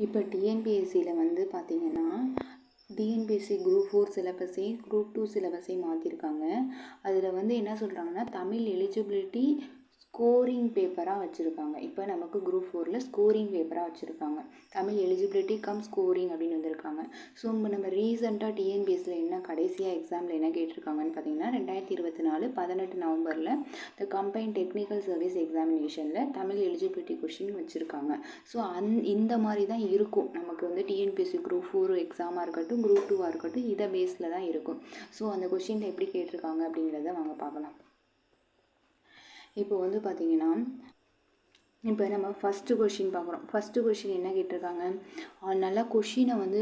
இப்போ டிஎன்பிஎஸ்சியில் வந்து பார்த்திங்கன்னா டிஎன்பிஎஸ்சி குரூப் 4 சிலபஸை குரூப் 2 சிலபஸை மாற்றிருக்காங்க. அதில் வந்து என்ன சொல்கிறாங்கன்னா தமிழ் எலிஜிபிலிட்டி ஸ்கோரிங் பேப்பராக வச்சுருக்காங்க. இப்போ நமக்கு குரூப் 4ல் ஸ்கோரிங் பேப்பராக வச்சுருக்காங்க. தமிழ் எலிஜிபிலிட்டி கம் ஸ்கோரிங் அப்படின்னு வந்திருக்காங்க. ஸோ நம்ம ரீசெண்டாக டிஎன்பிஎஸ்சியில் என்ன கடைசியாக எக்ஸாமில் என்ன கேட்டிருக்காங்கன்னு பார்த்தீங்கன்னா 2024 18 நவம்பரில் த கம்பைன் டெக்னிக்கல் சர்வீஸ் எக்ஸாமினேஷனில் தமிழ் எலிஜிபிலிட்டி கொஷின் வச்சுருக்காங்க. ஸோ இந்த மாதிரி தான் இருக்கும் நமக்கு வந்து டிஎன்பிஎஸ்சி குரூப் 4 எக்ஸாமாக இருக்கட்டும் குரூப் 2வாக இருக்கட்டும் இதை பேஸில் தான் இருக்கும். ஸோ அந்த கொஷினில் எப்படி கேட்டிருக்காங்க அப்படிங்கிறத வாங்க பார்க்கலாம். இப்போ வந்து பார்த்திங்கன்னா இப்போ நம்ம ஃபஸ்ட்டு கொஷின் பார்க்குறோம். ஃபஸ்ட்டு கொஷின் என்ன கேட்டிருக்காங்க, நல்லா கொஷினை வந்து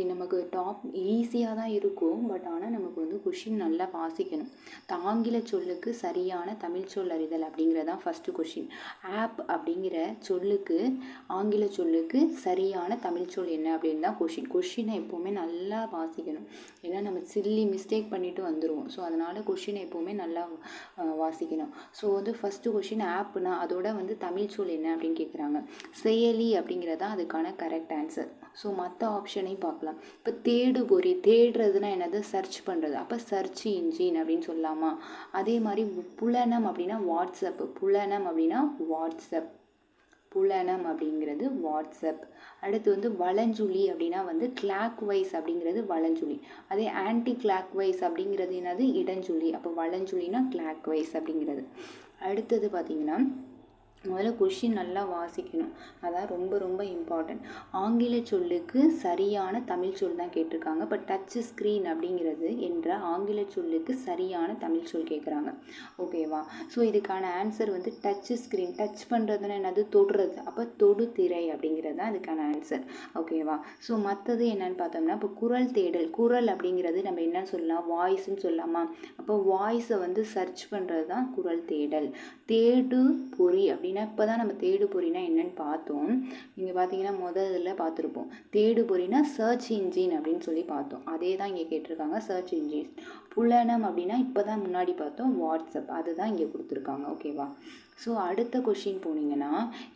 நமக்கு டாப் ஈஸியாக தான் இருக்கும். பட் ஆனால் நமக்கு வந்து கொஷின் நல்லா வாசிக்கணும். ஆங்கில சொல்லுக்கு சரியான தமிழ் சொல் அறிதல் அப்படிங்கிறதான் ஃபஸ்ட்டு கொஷின். ஆப் அப்படிங்கிற சொல்லுக்கு ஆங்கில சொல்லுக்கு சரியான தமிழ் சொல் என்ன அப்படின்னு தான் கொஷினை எப்போவுமே நல்லா வாசிக்கணும். ஏன்னா நம்ம சில்லி மிஸ்டேக் பண்ணிட்டு வந்துடுவோம். ஸோ அதனால் கொஷினை எப்போவுமே நல்லா வாசிக்கணும். ஸோ வந்து ஃபஸ்ட்டு கொஷின் ஆப்னா அதோட வந்து தமிழ் சொல் என்ன அப்படின்னு கேட்குறாங்க. செயலி அப்படிங்கிறது தான் அதுக்கான கரெக்ட் ஆன்சர். ஸோ மற்ற ஆப்ஷனையும் பார்க்கலாம். இப்போ தேடுபொறி, தேடுறதுனா என்னது, சர்ச் பண்ணுறது. அப்போ சர்ச் இன்ஜின் அப்படின்னு சொல்லலாமா. அதே மாதிரி புலனம் அப்படின்னா வாட்ஸ்அப், புலனம் அப்படின்னா வாட்ஸ்அப், புலனம் அப்படிங்கிறது வாட்ஸ்அப். அடுத்து வந்து வலஞ்சுழி அப்படின்னா வந்து கிளாக் வைஸ் அப்படிங்கிறது வலஞ்சுழி. அதே ஆன்டி கிளாக் வைஸ் அப்படிங்கிறது என்னது, இடஞ்சுழி. அப்போ வலஞ்சுழினா கிளாக் வைஸ் அப்படிங்கிறது. அடுத்தது பார்த்திங்கன்னா முதல்ல கொஷின் நல்லா வாசிக்கணும். அதான் ரொம்ப ரொம்ப இம்பார்ட்டன்ட். ஆங்கில சொல்லுக்கு சரியான தமிழ் சொல் தான் கேட்டிருக்காங்க. இப்போ டச் ஸ்க்ரீன் அப்படிங்கிறது என்ற ஆங்கில சொல்லுக்கு சரியான தமிழ் சொல் கேட்குறாங்க. ஓகேவா. ஸோ இதுக்கான ஆன்சர் வந்து டச் ஸ்க்ரீன். டச் பண்ணுறதுன்னா என்னது, தொடுறது. அப்போ தொடுதிரை அப்படிங்கிறது தான் இதுக்கான ஆன்சர். ஓகேவா. ஸோ மற்றது என்னன்னு பார்த்தோம்னா இப்போ குரல் தேடல். குரல் அப்படிங்கிறது நம்ம என்ன சொல்லலாம், வாய்ஸ்ன்னு சொல்லலாமா. அப்போ வாய்ஸை வந்து சர்ச் பண்ணுறது தான் குரல் தேடல். தேடு பொறி அப்படின்னா இப்போ தான் நம்ம தேடு பொறினா என்னன்னு பார்த்தோம். இங்கே பார்த்தீங்கன்னா முதல்ல பார்த்துருப்போம். தேடு பொறினா சர்ச் இன்ஜின் அப்படின்னு சொல்லி பார்த்தோம். அதே தான் இங்கே கேட்டிருக்காங்க, சர்ச் இன்ஜின். புலனம் அப்படின்னா இப்போ தான் முன்னாடி பார்த்தோம் வாட்ஸ்அப், அதுதான் இங்கே கொடுத்துருக்காங்க. ஓகேவா. ஸோ அடுத்த கொஷின் போனீங்கன்னா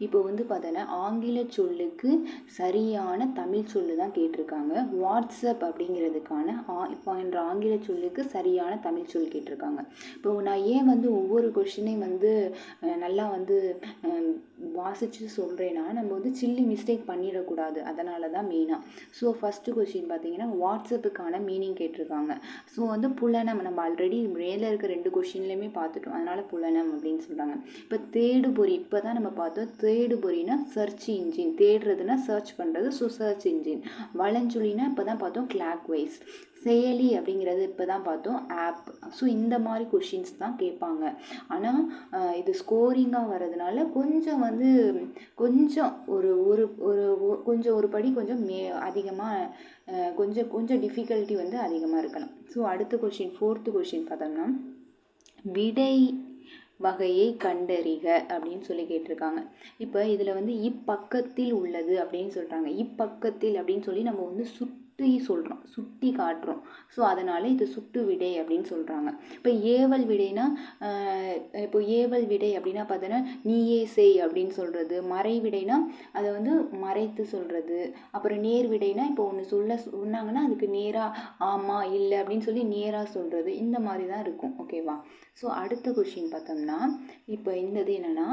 இப்போ வந்து பார்த்தோன்னா ஆங்கில சொல்லுக்கு சரியான தமிழ் சொல்லு தான் கேட்டிருக்காங்க. வாட்ஸ்அப் அப்படிங்கிறதுக்கான இப்போ என்ற ஆங்கில சொல்லுக்கு சரியான தமிழ் சொல் கேட்டிருக்காங்க. இப்போ நான் ஏன் வந்து ஒவ்வொரு கொஷினையும் வந்து நல்லா வந்து வாசித்து சொல்கிறேன்னா நம்ம வந்து சில்லி மிஸ்டேக் பண்ணிடக்கூடாது. அதனால தான் மெயினாக. ஸோ ஃபஸ்ட்டு கொஷின் பார்த்தீங்கன்னா வாட்ஸ்அப்புக்கான மீனிங் கேட்டிருக்காங்க. ஸோ வந்து புலனம் நம்ம ஆல்ரெடி மேலே இருக்க 2 கொஷின்லையுமே பார்த்துட்டோம். அதனால் புலனம் அப்படின்னு சொல்கிறாங்க. இப்போ தேடுபொறி இப்போ தான் நம்ம பார்த்தோம். தேடுபொறினா சர்ச் இன்ஜின், தேடுறதுனா சர்ச் பண்ணுறது. So search engine. வலஞ்சுழினா இப்போ தான் பார்த்தோம் கிளாக் வைஸ். செயலி அப்படிங்கிறது இப்போ தான் பார்த்தோம் ஆப். ஸோ இந்த மாதிரி கொஷின்ஸ் தான் கேட்பாங்க. ஆனால் இது ஸ்கோரிங்காக வர்றதுனால கொஞ்சம் வந்து கொஞ்சம் ஒரு ஒரு ஒரு கொஞ்சம் ஒரு படி கொஞ்சம் அதிகமாக கொஞ்சம் டிஃபிகல்ட்டி வந்து அதிகமாக இருக்கலாம். ஸோ அடுத்த கொஷின் 4th கொஷின் பார்த்தோம்னா விடை வகையை கண்டறிக அப்படின்னு சொல்லி கேட்டிருக்காங்க. இப்போ இதில் வந்து இப்பக்கத்தில் உள்ளது அப்படின்னு சொல்கிறாங்க. இப்பக்கத்தில் அப்படின்னு சொல்லி நம்ம வந்து சுட்டி சொல்கிறோம், சுட்டி காட்டுறோம். ஸோ அதனால் இது சுட்டு விடை அப்படின்னு சொல்கிறாங்க. இப்போ ஏவல் விடைனா இப்போ ஏவல் விடை அப்படின்னா பார்த்தோன்னா நீயே செய் அப்படின்னு சொல்கிறது. மறை விடைனா அதை வந்து மறைத்து சொல்கிறது. அப்புறம் நேர் விடைனா இப்போ ஒன்று சொன்னாங்கன்னா அதுக்கு நேராக ஆமாம் இல்லை அப்படின்னு சொல்லி நேராக சொல்கிறது. இந்த மாதிரி தான் இருக்கும். ஓகேவா. ஸோ அடுத்த கொஷின் பார்த்தோம்னா இப்போ இந்தது என்னென்னா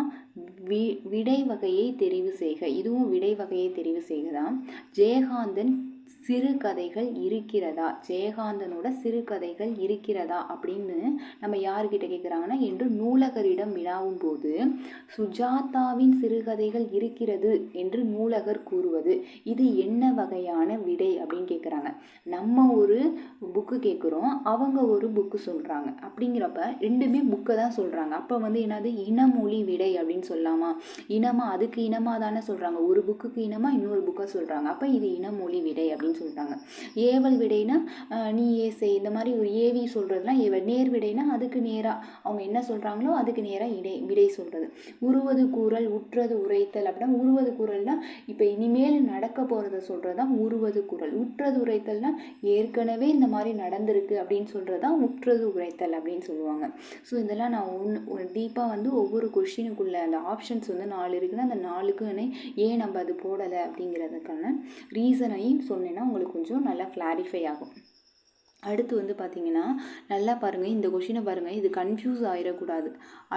விடை வகையை தெரிவு செய்க. இதுவும் விடை வகையை தெரிவு செய்க தான். ஜெயகாந்தன் சிறுகதைகள் இருக்கிறதா, ஜெயகாந்தனோட சிறுகதைகள் இருக்கிறதா அப்படின்னு நம்ம யாருக்கிட்ட கேட்குறாங்கன்னா என்று நூலகரிடம் வினாவும் போது சுஜாதாவின் சிறுகதைகள் இருக்கிறது என்று நூலகர் கூறுவது இது என்ன வகையான விடை அப்படின்னு கேட்குறாங்க. நம்ம ஒரு புக்கு கேட்குறோம், அவங்க ஒரு புக்கு சொல்கிறாங்க. அப்படிங்கிறப்ப ரெண்டுமே புக்கை தான் சொல்கிறாங்க. அப்போ வந்து என்னது இனமொழி விடை அப்படின்னு சொல்லலாமா. இனமாக அதுக்கு இனமாக தானே சொல்கிறாங்க. ஒரு புக்குக்கு இனமாக இன்னொரு புக்கை சொல்கிறாங்க. அப்போ இது இனமொழி விடை அப்படின்னு அப்படின்னு சொல்கிறாங்க. ஏவல் விடைனா நீ ஏசை, இந்த மாதிரி ஒரு ஏவி சொல்கிறதுலாம் ஏவல். நேர் விடைனா அதுக்கு நேராக அவங்க என்ன சொல்கிறாங்களோ அதுக்கு நேராக விடை சொல்கிறது. உருவது கூறல், உற்றது உரைத்தல் அப்படின்னா உருவது கூறல்னால் இப்போ இனிமேல் நடக்க போகிறத சொல்கிறது தான் உருவது கூறல். உற்றது உரைத்தல்னா ஏற்கனவே இந்த மாதிரி நடந்திருக்கு அப்படின்னு சொல்கிறது தான் உற்றது உரைத்தல் அப்படின்னு சொல்லுவாங்க. ஸோ இதெல்லாம் நான் ஒரு டீப்பாக வந்து ஒவ்வொரு கொஷினுக்குள்ளே அந்த ஆப்ஷன்ஸ் வந்து 4 இருக்குன்னா அந்த 4க்கு ஏன் நம்ம அது போடலை அப்படிங்கிறதுக்கான ரீசனையும் சொன்னேன்னா உங்களுக்கு கொஞ்சம் நல்லா கிளாரிஃபை ஆகும். அடுத்து வந்து பார்த்தீங்கன்னா நல்லா பாருங்கள், இந்த கொஷினை பாருங்கள், இது கன்ஃபியூஸ் ஆகிடக்கூடாது.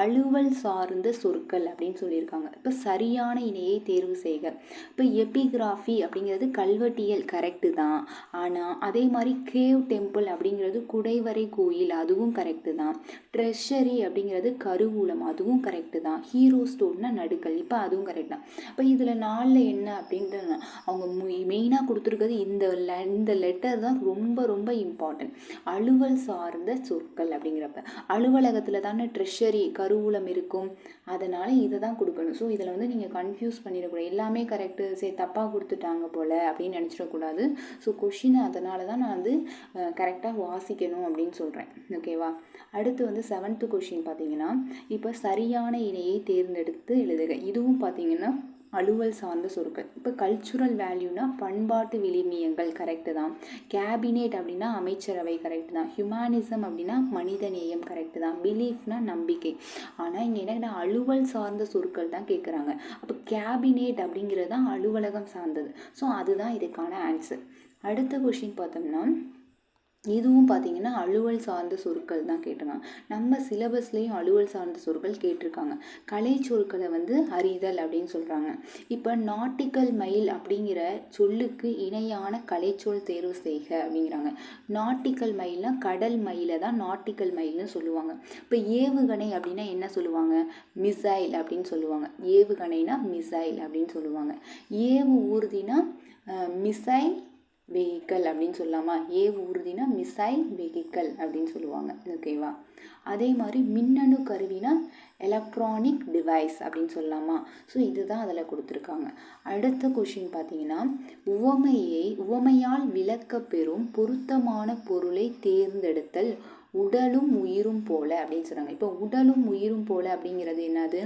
அலுவல் சார்ந்த சொற்கள் அப்படின்னு சொல்லியிருக்காங்க. இப்போ சரியான இணையை தேர்வு செய்க. இப்போ எபிகிராஃபி அப்படிங்கிறது கல்வெட்டியல் கரெக்டு தான். ஆனால் அதே மாதிரி கேவ் டெம்பிள் அப்படிங்கிறது குடைவரை கோயில், அதுவும் கரெக்டு தான். ட்ரெஷரி அப்படிங்கிறது கருவூலம், அதுவும் கரெக்டு தான். ஹீரோ ஸ்டோன்னா நடுக்கல், இப்போ அதுவும் கரெக்ட் தான். இப்போ இதில் 4 என்ன அப்படின்றது அவங்க மெயினாக கொடுத்துருக்கிறது இந்த லெட்டர் தான் ரொம்ப ரொம்ப இம்பார்ட்டன்ட். அலுவல் சார்ந்த சொற்கள் அப்படிங்கிறப்ப அலுவலகத்தில் தானே ட்ரெஷரி கருவூலம் இருக்கும், அதனால் இதை தான் கொடுக்கணும். ஸோ இதில் வந்து நீங்கள் கன்ஃபியூஸ் பண்ணிடக்கூடாது. எல்லாமே கரெக்டு, சரி தப்பாக கொடுத்துட்டாங்க போல் அப்படின்னு நினச்சிடக்கூடாது. ஸோ கொஷினை அதனால தான் நான் வந்து கரெக்டாக வாசிக்கணும் அப்படின்னு சொல்கிறேன். ஓகேவா? அடுத்து வந்து 7th கொஷின் பார்த்தீங்கன்னா இப்போ சரியான இணையை தேர்ந்தெடுத்து எழுதுக. இதுவும் பார்த்தீங்கன்னா அலுவல் சார்ந்த சொற்கள். இப்போ கல்ச்சுரல் வேல்யூனா பண்பாட்டு விழுமியங்கள் கரெக்டு தான். கேபினெட் அப்படின்னா அமைச்சரவை கரெக்டு தான். ஹியூமனிசம் அப்படின்னா மனிதநேயம் கரெக்டு தான். பிலீஃப்னா நம்பிக்கை. ஆனால் இங்கே என்ன அலுவல் சார்ந்த சொற்கள் தான் கேட்குறாங்க. அப்போ கேபினெட் அப்படிங்கிறது தான் அலுவலகம் சார்ந்தது. ஸோ அதுதான் இதுக்கான ஆன்சர். அடுத்த கொஷின் பார்த்தோம்னா இதுவும் பார்த்தீங்கன்னா அலுவல் சார்ந்த சொற்கள் தான் கேட்டிருக்காங்க. நம்ம சிலபஸ்லேயும் அலுவல் சார்ந்த சொற்கள் கேட்டிருக்காங்க. கலை சொற்களை வந்து அறிதல் அப்படின்னு சொல்கிறாங்க. இப்போ நாட்டிக்கல் மைல் அப்படிங்கிற சொல்லுக்கு இணையான கலைச்சொல் தேர்வு செய்க அப்படிங்கிறாங்க. நாட்டிக்கல் மைல்னால் கடல் மயிலை தான் நாட்டிக்கல் மைல்னு சொல்லுவாங்க. இப்போ ஏவுகணை அப்படின்னா என்ன சொல்லுவாங்க? மிசைல் அப்படின்னு சொல்லுவாங்க. ஏவுகணைனா மிசைல் அப்படின்னு சொல்லுவாங்க. ஏவு ஊர்தினா மிசைல் வெஹிக்கல் அப்படின்னு சொல்லலாமா? ஊர்தினா மிசைல் வெஹிக்கல் அப்படின்னு சொல்லுவாங்க. ஓகேவா? அதே மாதிரி மின்னணு கருவினா எலக்ட்ரானிக் டிவைஸ் அப்படின்னு சொல்லலாமா? ஸோ இதுதான் அதில் கொடுத்துருக்காங்க. அடுத்த கொஷின் பார்த்தீங்கன்னா உவமையால் விளக்கப்பெறும் பொருத்தமான பொருளை தேர்ந்தெடுத்தல் உடலும் உயிரும் போல அப்படின்னு சொல்கிறாங்க. இப்போ உடலும் உயிரும் போல அப்படிங்கிறது என்னது?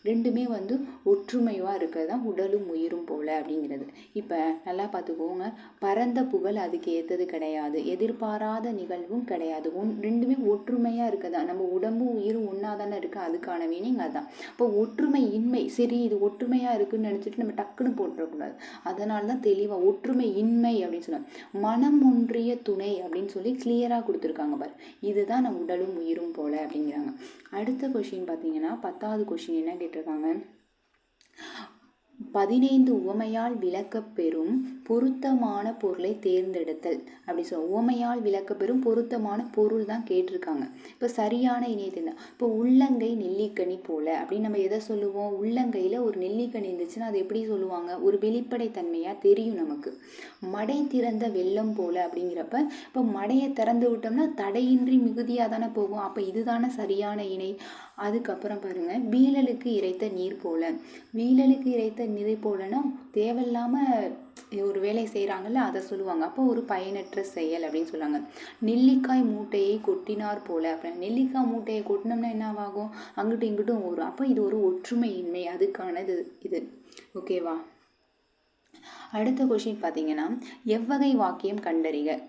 ரெண்டுமே வந்து ஒற்றுமையாக இருக்கிறது தான் உடலும் உயிரும் போல அப்படிங்கிறது. இப்போ நல்லா பார்த்துக்கோங்க, பரந்த புகழ் அதுக்கு ஏற்றது கிடையாது, எதிர்பாராத நிகழ்வும் கிடையாது. ரெண்டுமே ஒற்றுமையாக இருக்குதா. நம்ம உடம்பும் உயிரும் ஒன்றா தானே இருக்குது, அதுக்கான மீனிங் அதுதான். இப்போ ஒற்றுமை இன்மை, சரி இது ஒற்றுமையாக இருக்குதுன்னு நினச்சிட்டு நம்ம டக்குன்னு போட்டுறக்கூடாது. அதனால தான் தெளிவாக ஒற்றுமை இன்மை அப்படின்னு சொன்னாங்க. மனம் ஒன்றிய துணை அப்படின்னு சொல்லி கிளியராக கொடுத்துருக்காங்க பாரு. இதுதான் நம்ம உடலும் உயிரும் போல அப்படிங்கிறாங்க. அடுத்த கொஷின் பார்த்தீங்கன்னா 10வது கொஷின் என்ன கேட்டிருக்காங்க? 15 உவமையால் விளக்கப்பெறும் பொருத்தமான பொருளை தேர்ந்தெடுத்தல் அப்படி உவமையால் விளக்கப்பெறும் பொருத்தமான பொருள் தான் கேட்டிருக்காங்க. இப்போ சரியான இணையத்தை இப்போ உள்ளங்கை நெல்லிக்கனி போல அப்படின்னு நம்ம எதை சொல்லுவோம்? உள்ளங்கையில் ஒரு நெல்லிக்கனி இருந்துச்சுன்னா அது எப்படி சொல்லுவாங்க? ஒரு வெளிப்படைத்தன்மையாக தெரியும் நமக்கு. மடை திறந்த வெள்ளம் போல அப்படிங்கிறப்ப இப்போ மடையை திறந்து விட்டோம்னா தடையின்றி மிகுதியாக தானே போகும். அப்போ இதுதானே சரியான இணை. அதுக்கப்புறம் பாருங்கள், வீழலுக்கு இறைத்த நீர் போல. வீழலுக்கு இறைத்த நீர் போலன்னா தேவையில்லாமல் ஒரு வேலை செய்கிறாங்கல்ல, அதை சொல்லுவாங்க. அப்போ ஒரு பயனற்ற செயல் அப்படின்னு சொல்லுவாங்க. நெல்லிக்காய் மூட்டையை கொட்டினார் போல. அப்புறம் நெல்லிக்காய் மூட்டையை கொட்டினோம்னா என்ன ஆகும்? அங்கிட்டும் இங்கிட்டும் வரும். அப்போ இது ஒரு ஒற்றுமையின்மை, அதுக்கானது இது. ஓகேவா? அடுத்த கொஷின் பார்த்தீங்கன்னா எவ்வகை வாக்கியம் கண்டறிக.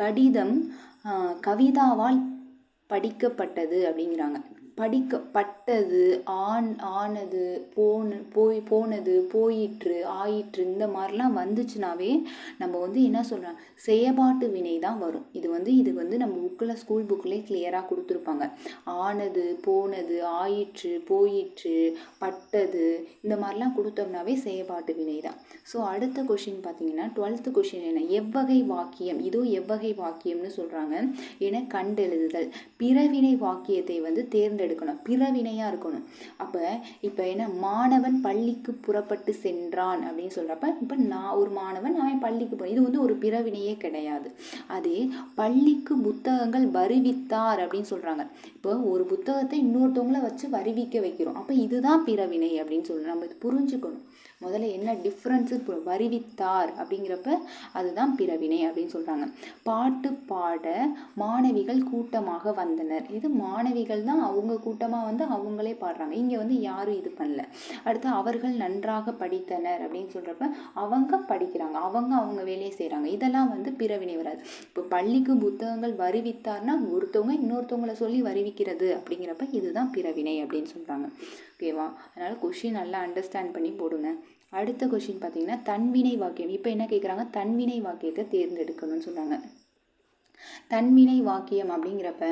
கடிதம் கவிதாவால் படிக்கப்பட்டது அப்படிங்கிறாங்க. படிக்கப்பட்டது, ஆனது, போனது, போயிற்று, ஆயிற்று, இந்த மாதிரிலாம் வந்துச்சுனாவே நம்ம வந்து என்ன சொல்கிறோம்? செயபாட்டு வினை தான் வரும். இது வந்து நம்ம புக்கில் ஸ்கூல் புக்கில் கிளியராக கொடுத்துருப்பாங்க. ஆனது, போனது, ஆயிற்று, போயிற்று, பட்டது, இந்த மாதிரிலாம் கொடுத்தோம்னாவே செயபாட்டு வினை தான். ஸோ அடுத்த கொஷின் பார்த்தீங்கன்னா 12th கொஷின் என்ன? எவ்வகை வாக்கியம். இதோ எவ்வகை வாக்கியம்னு சொல்கிறாங்க. என கண்டெழுதுதல். பிறவினை வாக்கியத்தை வந்து தேர்ந்தெடுக்கணும். பிறவினையாக இருக்கணும். அப்போ இப்போ என்ன? மாணவன் பள்ளிக்கு புறப்பட்டு சென்றான் அப்படின்னு சொல்கிறப்ப இப்போ நான் ஒரு மாணவன், அவன் பள்ளிக்கு போய், இது வந்து ஒரு பிறவினையே கிடையாது. அதே பள்ளிக்கு புத்தகங்கள் வருவித்தார் அப்படின்னு சொல்கிறாங்க. இப்போ ஒரு புத்தகத்தை இன்னொருத்தவங்கள வச்சு வருவிக்க வைக்கிறோம். அப்போ இதுதான் பிறவினை அப்படின்னு சொல்லணும். நம்ம இது புரிஞ்சுக்கணும். முதல்ல என்ன டிஃப்ரென்ஸு வருவித்தார் அப்படிங்கிறப்ப அதுதான் பிறவினை அப்படின்னு சொல்கிறாங்க. பாட்டு பாட மாணவிகள் கூட்டமாக வந்தனர். இது மாணவிகள் தான் அவங்க கூட்டமாக வந்து அவங்களே பாடுறாங்க. இங்கே வந்து யாரும் இது பண்ணல. அடுத்து அவர்கள் நன்றாக படித்தனர் அப்படின்னு சொல்கிறப்ப அவங்க படிக்கிறாங்க, அவங்க வேலையை செய்கிறாங்க. இதெல்லாம் வந்து பிறவினை வராது. இப்போ பள்ளிக்கு புத்தகங்கள் வருவித்தார்னா ஒருத்தவங்க இன்னொருத்தவங்களை சொல்லி வருவிக்கிறது அப்படிங்கிறப்ப இதுதான் பிறவினை அப்படின்னு சொல்கிறாங்க. ஓகேவா? அதனால் கொஷின் நல்லா அண்டர்ஸ்டாண்ட் பண்ணி போடுங்க. அடுத்த கொஷின் பார்த்தீங்கன்னா தன்வினை வாக்கியம். இப்போ என்ன கேட்குறாங்க, தன்வினை வாக்கியத்தை தேர்ந்தெடுக்கணும்னு சொல்கிறாங்க. தன்வினை வாக்கியம் அப்படிங்கிறப்ப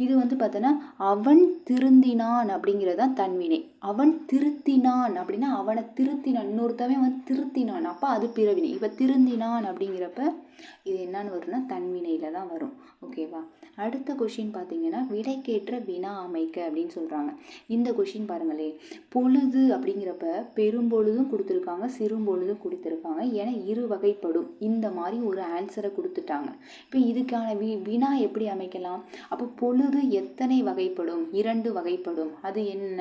இது வந்து பார்த்தோன்னா அவன் திருந்தினான் அப்படிங்கிறதான் தன்வினை. அவன் திருத்தினான் அப்படின்னா அவனை திருத்தினான், இன்னொருத்தவன் அவன் திருத்தினான், அப்போ அது பிறவினை. இப்போ திருந்தினான் அப்படிங்கிறப்ப இது என்னன்னு வரும்னா தன்வினையில் தான் வரும். ஓகேவா? அடுத்த கொஷின் பார்த்தீங்கன்னா விடைக்கேற்ற வினா அமைக்க அப்படின்னு சொல்கிறாங்க. இந்த கொஷின் பாருங்களே, பொழுது அப்படிங்கிறப்ப பெரும்பொழுதும் கொடுத்துருக்காங்க, சிறும்பொழுதும் கொடுத்துருக்காங்க. ஏன்னா இரு வகைப்படும் இந்த மாதிரி ஒரு ஆன்சரை கொடுத்துட்டாங்க. இப்போ இதுக்கான வினா எப்படி அமைக்கலாம்? அப்போ பொழுது எத்தனை வகைப்படும்? 2 வகைப்படும். அது என்ன?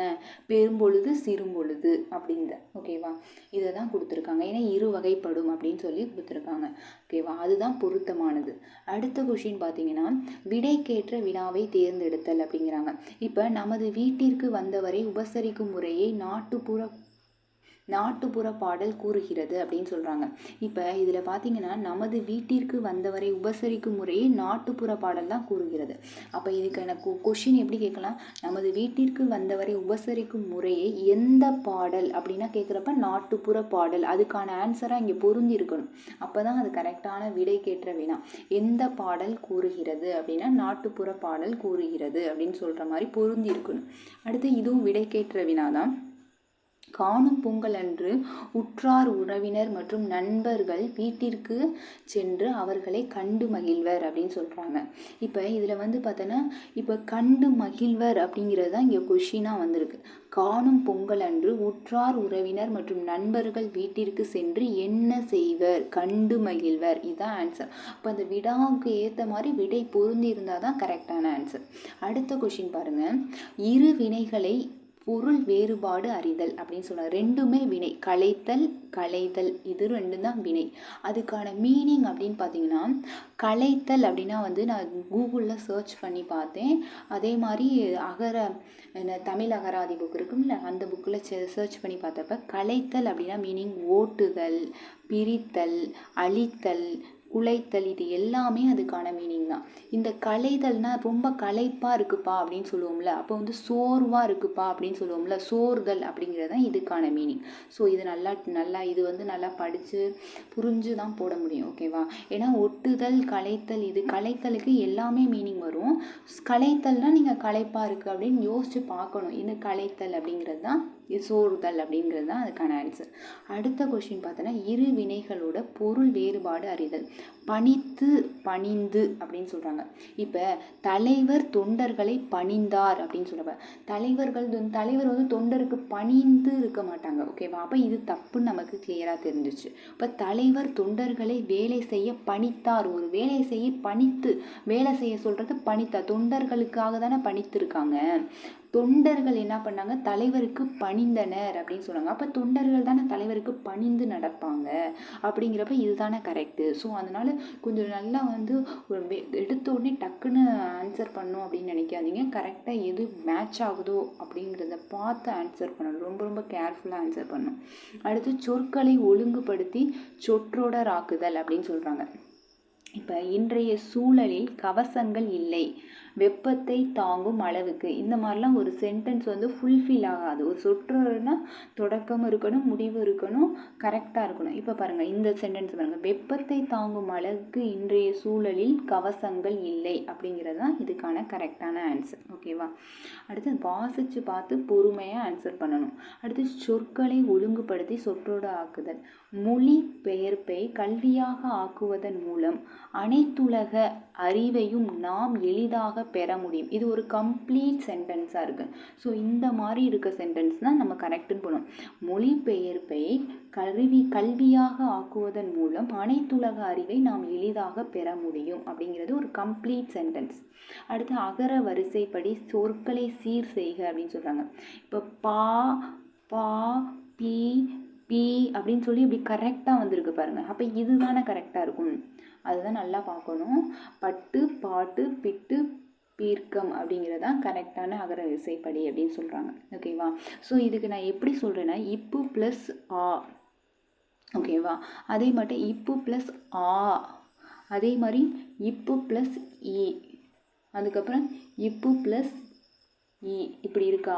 பெரும்பொழுது சிறும்பொழுது அப்படிங்கிற. ஓகேவா? இதை தான் கொடுத்துருக்காங்க. ஏன்னா இரு வகைப்படும் அப்படின்னு சொல்லி கொடுத்துருக்காங்க. ஓகேவா? அதுதான் பொருத்தமானது. அடுத்த கொஷின் பார்த்தீங்கன்னா விடைக்கேற்ற வினாவை தேர்ந்தெடுத்தல் அப்படிங்கிறாங்க. இப்போ நமது வீட்டிற்கு வந்தவரை உபசரிக்கும் முறையை நாட்டுப்புற பாடல் கூறுகிறது அப்படின்னு சொல்கிறாங்க. இப்போ இதில் பார்த்தீங்கன்னா நமது வீட்டிற்கு வந்தவரை உபசரிக்கும் முறையை நாட்டுப்புற பாடல் தான் கூறுகிறது. அப்போ இதுக்கான கொஷின் எப்படி கேட்கலாம்? நமது வீட்டிற்கு வந்தவரை உபசரிக்கும் முறையை எந்த பாடல் அப்படின்னா கேட்குறப்ப நாட்டுப்புற பாடல். அதுக்கான ஆன்சராக இங்கே பொருந்தி இருக்கணும். அப்போ தான் அது கரெக்டான விடைக்கேற்ற வினா. எந்த பாடல் கூறுகிறது அப்படின்னா நாட்டுப்புற பாடல் கூறுகிறது அப்படின்னு சொல்கிற மாதிரி பொருந்தி இருக்கணும். அடுத்து இதுவும் விடைக்கேற்ற வினா தான். காணும் பொங்கல் அன்று உற்றார் உறவினர் மற்றும் நண்பர்கள் வீட்டிற்கு சென்று அவர்களை கண்டு மகிழ்வர் அப்படின்னு சொல்கிறாங்க. இப்போ இதில் வந்து பார்த்தோன்னா இப்போ கண்டு மகிழ்வர் அப்படிங்கிறது தான் இங்கே கொஷினாக வந்திருக்கு. காணும் பொங்கல் அன்று உற்றார் உறவினர் மற்றும் நண்பர்கள் வீட்டிற்கு சென்று என்ன செய்வர்? கண்டு மகிழ்வர். இதுதான் ஆன்சர். அப்போ அந்த விடாவுக்கு ஏற்ற மாதிரி விடை பொருந்தி இருந்தால் தான் கரெக்டான ஆன்சர். அடுத்த கொஷின் பாருங்கள். இரு வினைகளை பொருள் வேறுபாடு அறிதல் அப்படின்னு சொல்கிறாங்க. ரெண்டுமே வினை. களைதல் இது ரெண்டும் தான் வினை. அதுக்கான மீனிங் அப்படின்னு பார்த்தீங்கன்னா களைத்தல் அப்படின்னா வந்து நான் கூகுளில் சர்ச் பண்ணி பார்த்தேன். அதே மாதிரி தமிழ் அகராதி புக் இருக்கும்ல, அந்த புக்கில் சர்ச் பண்ணி பார்த்தப்ப களைத்தல் அப்படின்னா மீனிங் ஓட்டுதல், பிரித்தல், அழித்தல், குலைத்தல், இது எல்லாமே அதுக்கான மீனிங் தான். இந்த களைதல்னா ரொம்ப களைப்பாக இருக்குப்பா அப்படின்னு சொல்லுவோம்ல, அப்போ வந்து சோர்வாக இருக்குப்பா அப்படின்னு சொல்லுவோம்ல, சோர்தல் அப்படிங்கிறது தான் இதுக்கான மீனிங். ஸோ இது நல்லா இது வந்து நல்லா படித்து புரிஞ்சு தான் போட முடியும். ஓகேவா? ஏன்னா ஒட்டுதல், களைத்தல், இது களைத்தலுக்கு எல்லாமே மீனிங் வரும். களைத்தல்னால் நீங்கள் களைப்பாக இருக்குது அப்படின்னு யோசித்து பார்க்கணும். இது களைத்தல் அப்படிங்கிறது தான், இது சோறுதல் அப்படிங்கிறது தான் அதுக்கான ஆன்சர். அடுத்த கொஸ்டின் பார்த்தோன்னா இரு வினைகளோட பொருள் வேறுபாடு அறிதல். பணித்து, பணிந்து அப்படின்னு சொல்கிறாங்க. இப்போ தலைவர் தொண்டர்களை பணிந்தார் அப்படின்னு சொல்கிறப்ப தலைவர் வந்து தொண்டருக்கு பணிந்து இருக்க மாட்டாங்க. ஓகேவா? அப்போ இது தப்புன்னு நமக்கு கிளியராக தெரிஞ்சிச்சு. இப்போ தலைவர் தொண்டர்களை வேலை செய்ய பணித்தார். ஒரு வேலை செய்ய பணித்து, வேலை செய்ய சொல்கிறது பணித்தார். தொண்டர்களுக்காக தானே பணித்திருக்காங்க. தொண்டர்கள் என்ன பண்ணாங்க? தலைவருக்கு பணிந்தனர் அப்படின்னு சொன்னாங்க. அப்போ தொண்டர்கள் தானே தலைவருக்கு பணிந்து நடப்பாங்க. அப்படிங்கிறப்ப இதுதானே கரெக்டு. ஸோ அதனால் கொஞ்சம் நல்லா வந்து எடுத்த உடனே டக்குன்னு ஆன்சர் பண்ணணும் அப்படின்னு நினைக்காதீங்க. கரெக்டாக எது மேட்ச் ஆகுதோ அப்படிங்கிறத பார்த்து ஆன்சர் பண்ணணும். ரொம்ப ரொம்ப கேர்ஃபுல்லாக ஆன்சர் பண்ணணும். அடுத்து சொற்களை ஒழுங்குபடுத்தி சொற்றொடர் ஆக்குதல் அப்படின்னு சொல்கிறாங்க. இப்போ இன்றைய சூழலில் கவசங்கள் இல்லை, வெப்பத்தை தாங்கும் அளவுக்கு, இந்த மாதிரிலாம் ஒரு சென்டென்ஸ் வந்து ஃபுல்ஃபில் ஆகாது. ஒரு சொற்றொடர்னா தொடக்கம் இருக்கணும், முடிவு இருக்கணும், கரெக்டாக இருக்கணும். இப்போ பாருங்கள், இந்த சென்டென்ஸ் பாருங்கள். வெப்பத்தை தாங்கும் அளவுக்கு இன்றைய சூழலில் கவசங்கள் இல்லை அப்படிங்கிறது தான் இதுக்கான கரெக்டான ஆன்சர். ஓகேவா? அடுத்து வாசித்து பார்த்து பொறுமையாக ஆன்சர் பண்ணணும். அடுத்து சொற்களை ஒழுங்குபடுத்தி சொற்றொடர் ஆக்குதல். மொழி பெயர்ப்பை கல்வியாக ஆக்குவதன் மூலம் அனைத்துலக அறிவையும் நாம் எளிதாக பெற முடியும். இது ஒரு கம்ப்ளீட் சென்டென்ஸாக இருக்குது. ஸோ இந்த மாதிரி இருக்க சென்டென்ஸ் தான் நம்ம கரெக்டுன்னு போகணும். மொழிபெயர்ப்பை கல்வியாக ஆக்குவதன் மூலம் அனைத்துலக அறிவை நாம் எளிதாக பெற முடியும் அப்படிங்கிறது ஒரு கம்ப்ளீட் சென்டென்ஸ். அடுத்து அகர வரிசைப்படி சொற்களை சீர் செய்க அப்படின்னு சொல்கிறாங்க. இப்போ பா, பா, பி, பி அப்படின்னு சொல்லி இப்படி கரெக்டாக வந்திருக்கு பாருங்கள். அப்போ இதுதானே கரெக்டாக இருக்கும், அதுதான் நல்லா பார்க்கணும். பட்டு, பாட்டு, பிட்டு, பீர்க்கம் அப்படிங்கிறதான் கரெக்டான அகர விசைப்படி அப்படின்னு சொல்கிறாங்க. ஓகேவா? ஸோ இதுக்கு நான் எப்படி சொல்கிறேன்னா, இப்பு ப்ளஸ் ஆ, ஓகேவா? அதே மாதிரி இப்பு ப்ளஸ் ஆ, அதே மாதிரி இப்பு ப்ளஸ் இ, அதுக்கப்புறம் இப்பு ப்ளஸ் இ, இப்படி இருக்கா?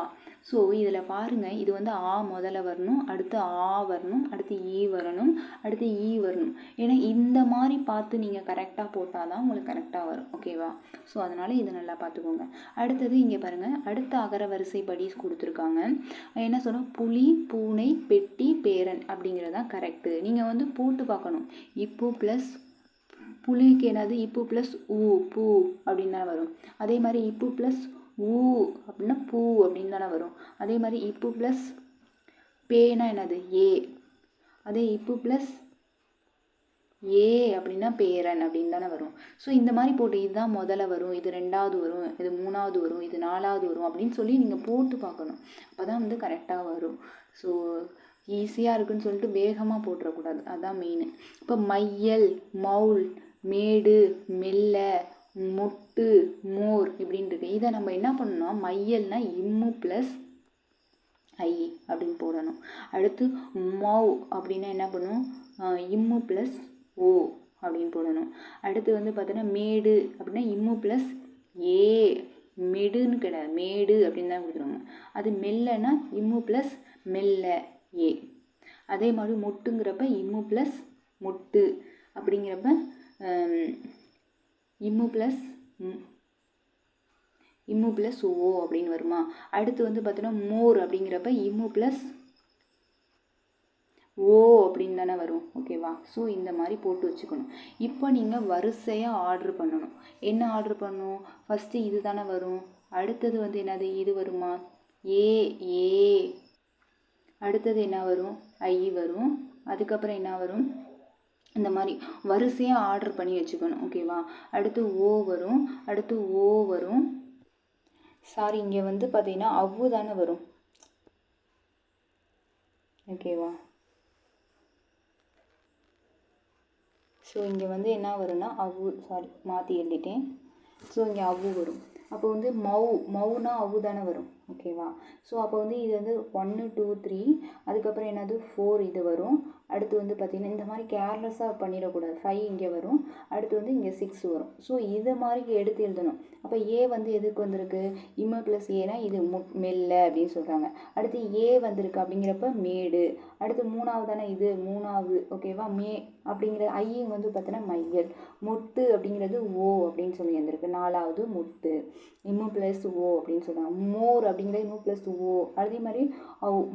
ஸோ இதில் பாருங்கள், இது வந்து ஆ முதல்ல வரணும், அடுத்து ஆ வரணும், அடுத்து ஈ வரணும், அடுத்து ஈ வரணும். ஏன்னா இந்த மாதிரி பார்த்து நீங்கள் கரெக்டாக போட்டால் தான் உங்களுக்கு கரெக்டாக வரும். ஓகேவா? ஸோ அதனால் இதை நல்லா பார்த்துக்கோங்க. அடுத்தது இங்கே பாருங்கள், அடுத்த அகர வரிசைப்படி கொடுத்துருக்காங்க. என்ன சொன்னால், புலி, பூனை, பெட்டி, பேரன் அப்படிங்கிறதான் கரெக்டு. நீங்கள் வந்து போட்டு பார்க்கணும். இப்போ ப்ளஸ் புலிக்கு என்னது, இப்போ ப்ளஸ் ஊ, பூ அப்படின்னு தான் வரும். அதே மாதிரி இப்போ ப்ளஸ் ஊ அப்படின்னா பூ அப்படின்னு தானே வரும். அதே மாதிரி இப்பு ப்ளஸ் பேனா என்னது, ஏ. அதே இப்பு ப்ளஸ் ஏ அப்படின்னா பேரன் அப்படின்னு தானே வரும். ஸோ இந்த மாதிரி போட்டு இதுதான் முதல்ல வரும், இது ரெண்டாவது வரும், இது மூணாவது வரும், இது நாலாவது வரும் அப்படின்னு சொல்லி நீங்கள் போட்டு பார்க்கணும். அப்போ தான் வந்து கரெக்டாக வரும். ஸோ ஈஸியாக இருக்குன்னு சொல்லிட்டு வேகமாக போட்டுறக்கூடாது, அதுதான் மெயின். இப்போ மையல், மவுல், மேடு, மெல்ல, முட்டு, மோர் இப்படின்னு இருக்கு. இதை நம்ம என்ன பண்ணணும்னா, மையல்னா இம்மு ப்ளஸ் ஐ அப்படின்னு போடணும். அடுத்து மௌ அப்படின்னா என்ன பண்ணணும், இம்மு ப்ளஸ் ஓ அப்படின்னு போடணும். அடுத்து வந்து பார்த்தோன்னா மேடு அப்படின்னா இம்மு ப்ளஸ் ஏ, மெடுன்னு கிடையாது, மேடு அப்படின்னு தான் கொடுத்துருவாங்க. அது மெல்லனா இம்மு ப்ளஸ் மெல்ல ஏ. அதே மாதிரி மொட்டுங்கிறப்ப இம்மு ப்ளஸ் மொட்டு, அப்படிங்கிறப்ப இம்மு ப்ளஸ் ஓ அப்படின்னு வருமா. அடுத்து வந்து பார்த்தோன்னா மோர் அப்படிங்கிறப்ப இம்மு ப்ளஸ் ஓ அப்படின்னு தானே வரும். ஓகேவா? ஸோ இந்த மாதிரி போட்டு வச்சுக்கணும். இப்போ நீங்கள் வரிசையாக ஆர்டர் பண்ணணும். என்ன ஆர்டர் பண்ணணும், ஃபஸ்ட்டு இது தானே வரும், அடுத்தது வந்து என்னது, இது வருமா, ஏ ஏ, அடுத்தது என்ன வரும், ஐ வரும், அதுக்கப்புறம் என்ன வரும், இந்த மாதிரி வரிசையாக ஆர்டர் பண்ணி வச்சுக்கணும். ஓகேவா? அடுத்து ஓ வரும், அடுத்து ஓ வரும், சாரி இங்கே வந்து பார்த்தீங்கன்னா அவ்வு தானே வரும். ஓகேவா? ஸோ இங்கே வந்து என்ன வரும்னா அவ்வு, சாரி மாற்றி எழுதிட்டேன். ஸோ இங்கே அவ்வு வரும். அப்போ வந்து மவுனா அவ்வு தானே வரும். ஓகேவா? ஸோ அப்போ வந்து இது வந்து 1 2 3, அதுக்கப்புறம் என்னது 4 இது வரும். அடுத்து வந்து பார்த்திங்கன்னா இந்த மாதிரி கேர்லெஸ்ஸாக பண்ணிடக்கூடாது. 5 இங்கே வரும், அடுத்து வந்து இங்கே 6 வரும். ஸோ இதை மாதிரி எடுத்து எழுதணும். அப்போ ஏ வந்து எதுக்கு வந்திருக்கு, இம்மு ப்ளஸ் ஏனா இது மெல்ல அப்படின்னு சொல்கிறாங்க. அடுத்து ஏ வந்திருக்கு அப்படிங்கிறப்ப மேடு, அடுத்து மூணாவது தானே இது மூணாவது. ஓகேவா? மே அப்படிங்கிற ஐ வந்து பார்த்தோன்னா மையல், மொட்டு அப்படிங்கிறது ஓ அப்படின்னு சொல்லி வந்திருக்கு, நாலாவது முட்டு, இம்மு ப்ளஸ் ஓ அப்படின்னு சொல்கிறாங்க. மோர் அப்படிங்கிறது இம்மு ப்ளஸ் ஓ, அதே மாதிரி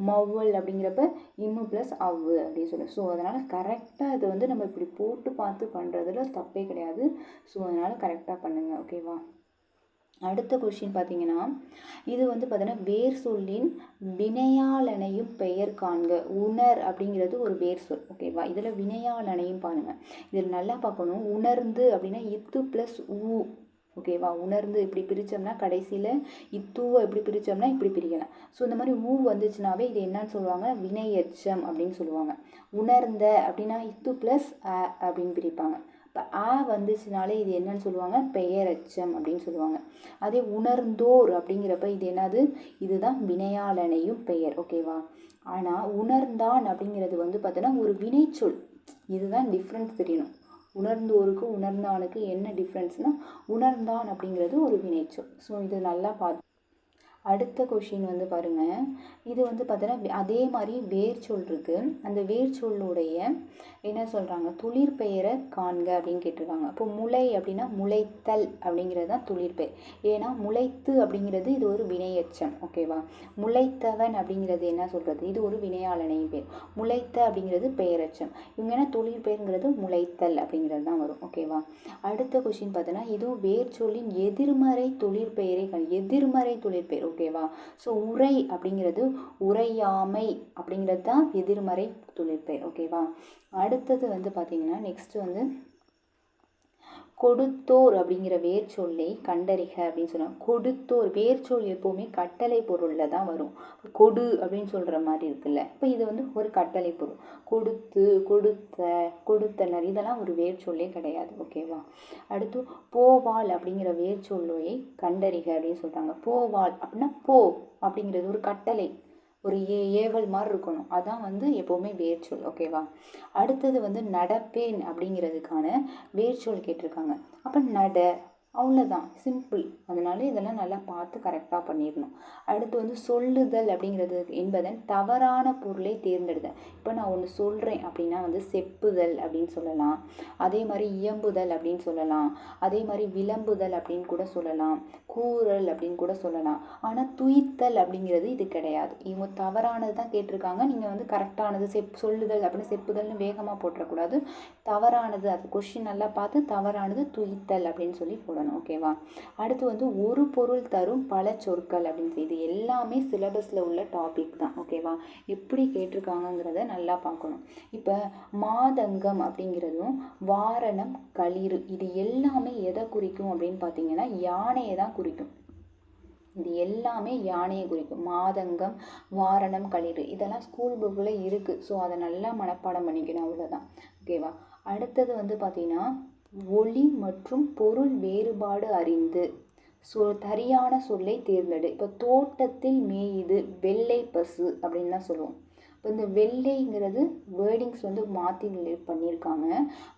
மவ்வல் அப்படிங்கிறப்ப இம்மு ப்ளஸ் அவ்வு அப்படின்னு சொல்லி. ஸோ அதனால் கரெக்டாக இது வந்து நம்ம இப்படி போட்டு பார்த்து பண்ணுறதுல தப்பே கிடையாது. ஸோ அதனால் கரெக்டாக பண்ணுங்கள். ஓகேவா? அடுத்த கொஸ்டின் பார்த்தீங்கன்னா, இது வந்து பார்த்தீங்கன்னா வேர் சொல்லின் வினையாளனையும் பெயர் காண்க. உணர் அப்படிங்கிறது ஒரு வேர் சொல். ஓகேவா? இதில் வினையாளனையும் பாருங்கள். இதில் நல்லா பார்க்கணும். உணர்ந்து அப்படின்னா இத்து ப்ளஸ் ஊ. ஓகேவா? உணர்ந்து இப்படி பிரித்தோம்னா கடைசியில் இத்துவை எப்படி பிரித்தோம்னா இப்படி பிரிக்கலாம். ஸோ இந்த மாதிரி ஊ வந்துச்சுனாவே இது என்னன்னு சொல்லுவாங்க, வினையெச்சம் அப்படின்னு சொல்லுவாங்க. உணர்ந்த அப்படின்னா இத்து ப்ளஸ் அ அப்படின்னு பிரிப்பாங்க. இப்போ ஆ வந்துச்சுனாலே இது என்னன்னு சொல்லுவாங்க, பெயரெச்சம் அப்படின்னு சொல்லுவாங்க. அதே உணர்ந்தோர் அப்படிங்கிறப்ப இது என்னது, இதுதான் வினையாளனையும் பெயர். ஓகேவா? ஆனால் உணர்ந்தான் அப்படிங்கிறது வந்து பார்த்தோன்னா ஒரு வினைச்சொல். இதுதான் டிஃப்ரென்ஸ் தெரியணும். உணர்ந்தோருக்கு உணர்ந்தானுக்கு என்ன டிஃப்ரென்ஸ்னால், உணர்ந்தான் அப்படிங்கிறது ஒரு வினைச்சொல். ஸோ இது நல்லா பார்த்து. அடுத்த கொஷின் வந்து பாருங்கள், இது வந்து பார்த்தோன்னா அதே மாதிரி வேர் சொல் இருக்குது. அந்த வேர் சொல்லுடைய என்ன சொல்கிறாங்க, தொழிற்பெயரை காண்க அப்படின்னு கேட்டிருக்காங்க. அப்போ முளை அப்படின்னா முளைத்தல் அப்படிங்கிறது தான் தொழிற்பெயர். ஏன்னா முளைத்து அப்படிங்கிறது இது ஒரு வினையெச்சம். ஓகேவா? முளைத்தவன் அப்படிங்கிறது என்ன சொல்கிறது, இது ஒரு வினையாளனையும் பேர். முளைத்த அப்படிங்கிறது பெயரெச்சம். இவங்க என்ன தொழிற்பெயர்ங்கிறது முளைத்தல் அப்படிங்கிறது தான் வரும். ஓகேவா? அடுத்த கொஷின் பார்த்தோன்னா, இதுவும் வேர் சொல்லின் எதிர்மறை தொழிற்பெயரை எதிர்மறை தொழிற்பெயர். ஓகேவா? ஸோ உரை அப்படிங்கிறது உரையாமை அப்படிங்கிறது தான் எதிர்மறை தொழிற்பெயர். ஓகேவா? அடுத்தது வந்து பார்த்தீங்கன்னா நெக்ஸ்ட் வந்து கொடுத்தோர் அப்படிங்கிற வேர்ச்சொல்லை கண்டறிக அப்படின்னு சொன்னாங்க. கொடுத்தோர் வேர்ச்சொல் எப்போவுமே கட்டளை பொருளில் தான் வரும். கொடு அப்படின்னு சொல்கிற மாதிரி இருக்குல்ல, இப்போ இது வந்து ஒரு கட்டளை பொருள். கொடுத்து, கொடுத்த, கொடுத்தனர் இதெல்லாம் ஒரு வேர்ச்சொல்லே கிடையாது. ஓகேவா. அடுத்து போவாள் அப்படிங்கிற வேர்ச்சொல்லை கண்டறிக அப்படின்னு சொல்கிறாங்க. போவாள் அப்படின்னா போ அப்படிங்கிறது ஒரு கட்டளை, ஒரு ஏவல் மாதிரி இருக்கணும். அதான் வந்து எப்போவுமே வேர்ச்சொல். ஓகேவா. அடுத்தது வந்து நடப்பேன் அப்படிங்கிறதுக்கான வேர்ச்சொல் கேட்டிருக்காங்க. அப்போ நட, அவ்வளோதான், சிம்பிள். அதனால இதெல்லாம் நல்லா பார்த்து கரெக்டாக பண்ணிடணும். அடுத்து வந்து சொல்லுதல் அப்படிங்கிறது என்பதன் தவறான பொருளை தேர்ந்தெடுத்தல். இப்போ நான் ஒன்று சொல்கிறேன் அப்படின்னா வந்து செப்புதல் அப்படின்னு சொல்லலாம், அதே மாதிரி இயம்புதல் அப்படின்னு சொல்லலாம், அதே மாதிரி விளம்புதல் அப்படின்னு கூட சொல்லலாம், கூறல் அப்படின்னு கூட சொல்லலாம். ஆனால் துய்த்தல் அப்படிங்கிறது இது கிடையாது. இவங்க தவறானது தான் கேட்டிருக்காங்க. நீங்கள் வந்து கரெக்டானது சொல்லுதல் அப்படின்னு செப்புதல்னு வேகமாக போட்டுறக்கூடாது. தவறானது, அது கொஸ்டின் நல்லா பார்த்து தவறானது துய்த்தல் அப்படின்னு சொல்லி போடணும். ஓகேவா. அடுத்து வந்து ஒரு பொருள் தரும் பல சொற்கள் அப்படின்னு இது எல்லாமே சிலபஸில் உள்ள டாபிக் தான். ஓகேவா. எப்படி கேட்டிருக்காங்கங்கிறத நல்லா பார்க்கணும். இப்போ மாதங்கம் அப்படிங்கிறதும் வாரணம், களிறு இது எல்லாமே எதை குறிக்கும் அப்படின்னு பார்த்தீங்கன்னா யானையை தான் குறிக்கும். இது எல்லாமே யானையை குறிக்கும். மாதங்கம், வாரணம், களிறு இதெல்லாம் ஸ்கூல் புக்கில் இருக்குது. ஸோ அதை நல்லா மனப்பாடம் பண்ணிக்கணும், அவ்வளோதான். ஓகேவா. அடுத்தது வந்து பார்த்தீங்கன்னா ஒளி மற்றும் பொருள் வேறுபாடு அறிந்து சரியான சொல்லை தேர்ந்தெடு. இப்போ தோட்டத்தில் மேயுது வெள்ளை பசு அப்படின்னு தான் சொல்லுவோம். இப்போ இந்த வெள்ளைங்கிறது வேர்டிங்ஸ் வந்து மாற்றி பண்ணியிருக்காங்க.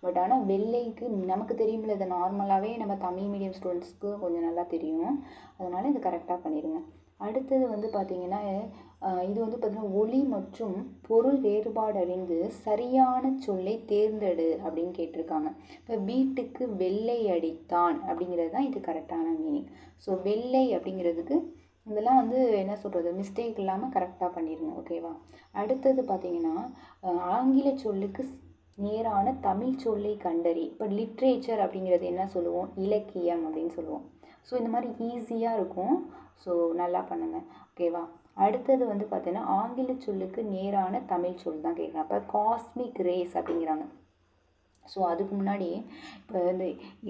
பட் ஆனால் வெள்ளைக்கு நமக்கு தெரியுமில்ல, இதை நார்மலாகவே நம்ம தமிழ் மீடியம் ஸ்டூடெண்ட்ஸ்க்கு கொஞ்சம் நல்லா தெரியும். அதனால் இது கரெக்டாக பண்ணிடுங்க. அடுத்தது வந்து பார்த்திங்கன்னா இது வந்து பார்த்திங்கன்னா ஒளி மற்றும் பொருள் வேறுபாடு அறிந்து சரியான சொல்லை தேர்ந்தெடு அப்படின்னு கேட்டிருக்காங்க. இப்போ வீட்டுக்கு வெள்ளை அடித்தான் அப்படிங்கிறது தான் இது கரெக்டான மீனிங். ஸோ வெள்ளை அப்படிங்கிறதுக்கு இதெல்லாம் வந்து என்ன சொல்கிறது, மிஸ்டேக் இல்லாமல் கரெக்டாக பண்ணிடுங்க. ஓகேவா. அடுத்தது பார்த்திங்கன்னா ஆங்கில சொல்லுக்கு நேரான தமிழ் சொல்லை கண்டறி. இப்போ லிட்ரேச்சர் அப்படிங்கிறது என்ன சொல்லுவோம், இலக்கியம் அப்படின்னு சொல்லுவோம். ஸோ இந்த மாதிரி ஈஸியாக இருக்கும். ஸோ நல்லா பண்ணுங்கள். ஓகேவா. அடுத்தது வந்து பார்த்தீங்கன்னா ஆங்கில சொல்லுக்கு நேரான தமிழ் சொல் தான் கேட்குறேன். அப்போ காஸ்மிக் ரேஸ் அப்படிங்கிறாங்க. ஸோ அதுக்கு முன்னாடி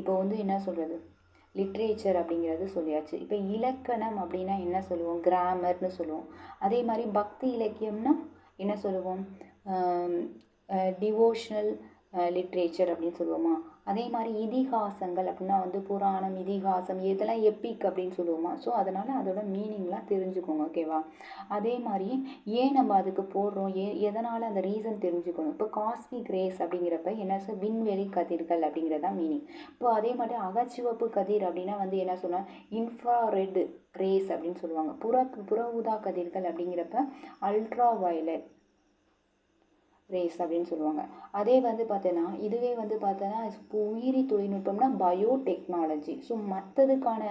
இப்போ வந்து என்ன சொல்கிறது, லிட்ரேச்சர் அப்படிங்கிறது சொல்லியாச்சு. இப்போ இலக்கணம் அப்படின்னா என்ன சொல்லுவோம், கிராமர்னு சொல்லுவோம். அதே மாதிரி பக்தி இலக்கியம்னா என்ன சொல்லுவோம், டிவோஷனல் லிட்ரேச்சர் அப்படின்னு சொல்லுவோமா. அதே மாதிரி இதிகாசங்கள் அப்படின்னா வந்து புராணம், இதிகாசம் இதெல்லாம் எப்பிக் அப்படின்னு சொல்லுவோமா. ஸோ அதனால் அதோட மீனிங்லாம் தெரிஞ்சுக்கோங்க. ஓகேவா. அதே மாதிரி ஏன் நம்ம அதுக்கு போடுறோம், எதனால் அந்த ரீசன் தெரிஞ்சுக்கணும். இப்போ காஸ்மிக் ரேஸ் அப்படிங்கிறப்ப என்ன விண்வெளி கதிர்கள் அப்படிங்கிறதான் மீனிங். இப்போ அதே மாதிரி அகச்சிவப்பு கதிர் அப்படின்னா வந்து என்ன சொன்னால் இன்ஃப்ராரெட் ரேஸ் அப்படின்னு சொல்லுவாங்க. புற ஊதா கதிர்கள் அப்படிங்கிறப்ப அல்ட்ரா வயலட் ரேஸ் அப்படின்னு சொல்லுவாங்க. அதே வந்து பார்த்தோன்னா இதுவே வந்து பார்த்தோன்னா இப்போ உயிரி தொழில்நுட்பம்னா பயோடெக்னாலஜி. ஸோ மற்றதுக்கான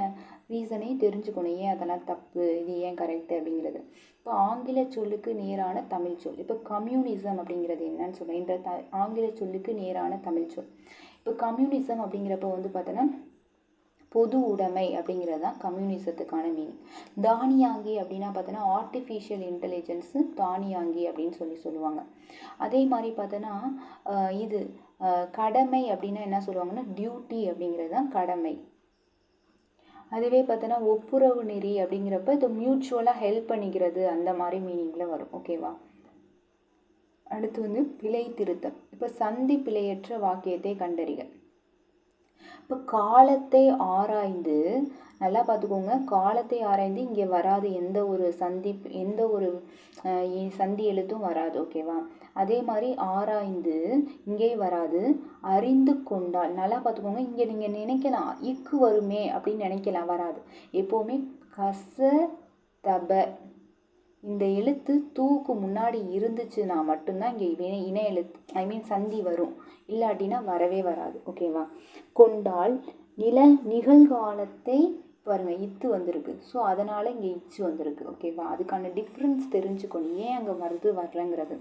ரீசனே தெரிஞ்சுக்கணும், ஏன் அதெல்லாம் தப்பு, இது ஏன் கரெக்டு அப்படிங்கிறது. இப்போ ஆங்கில சொல்லுக்கு நேரான தமிழ் சொல். இப்போ கம்யூனிசம் அப்படிங்கிறது என்னன்னு சொல்கிறேன், இந்த ஆங்கில சொல்லுக்கு நேரான தமிழ் சொல். இப்போ கம்யூனிசம் அப்படிங்கிறப்ப வந்து பார்த்தோன்னா பொது உடைமை அப்படிங்கிறது தான் கம்யூனிசத்துக்கான மீனிங். தானியாங்கி அப்படின்னா பார்த்தோன்னா ஆர்டிஃபிஷியல் இன்டெலிஜென்ஸு தானியாங்கி அப்படின்னு சொல்லுவாங்க. அதே மாதிரி பார்த்தோன்னா இது கடமை அப்படின்னா என்ன சொல்லுவாங்கன்னா டியூட்டி அப்படிங்கிறது தான் கடமை. அதுவே பார்த்தோன்னா ஒப்புரவு நெறி அப்படிங்கிறப்ப இது மியூச்சுவலாக ஹெல்ப் பண்ணிக்கிறது அந்த மாதிரி மீனிங்கில் வரும். ஓகேவா. அடுத்து வந்து பிழை திருத்தம். இப்போ சந்தி பிழையற்ற வாக்கியத்தை கண்டறிக. இப்போ காலத்தை ஆராய்ந்து, நல்லா பார்த்துக்கோங்க, காலத்தை ஆராய்ந்து இங்கே வராது, எந்த ஒரு சந்தி எழுத்தும் வராது. ஓகேவா. அதே மாதிரி ஆராய்ந்து இங்கே வராது. அறிந்து கொண்டால், நல்லா பார்த்துக்கோங்க, இங்கே நீங்கள் நினைக்கலாம் இக்கு வருமே அப்படின்னு நினைக்கலாம், வராது. எப்போவுமே கச தப இந்த எழுத்து தூக்கு முன்னாடி இருந்துச்சுன்னா மட்டும்தான் இங்கே இணை எழுத்து சந்தி வரும், இல்லாட்டினா வரவே வராது. ஓகேவா. கொண்டால் நிகழ்காலத்தை பாருங்க இத்து வந்திருக்கு. ஸோ அதனால் இங்கே இச்சு வந்திருக்கு. ஓகேவா. அதுக்கான டிஃப்ரென்ஸ் தெரிஞ்சுக்கணும், ஏன் அங்கே வரலங்கிறது.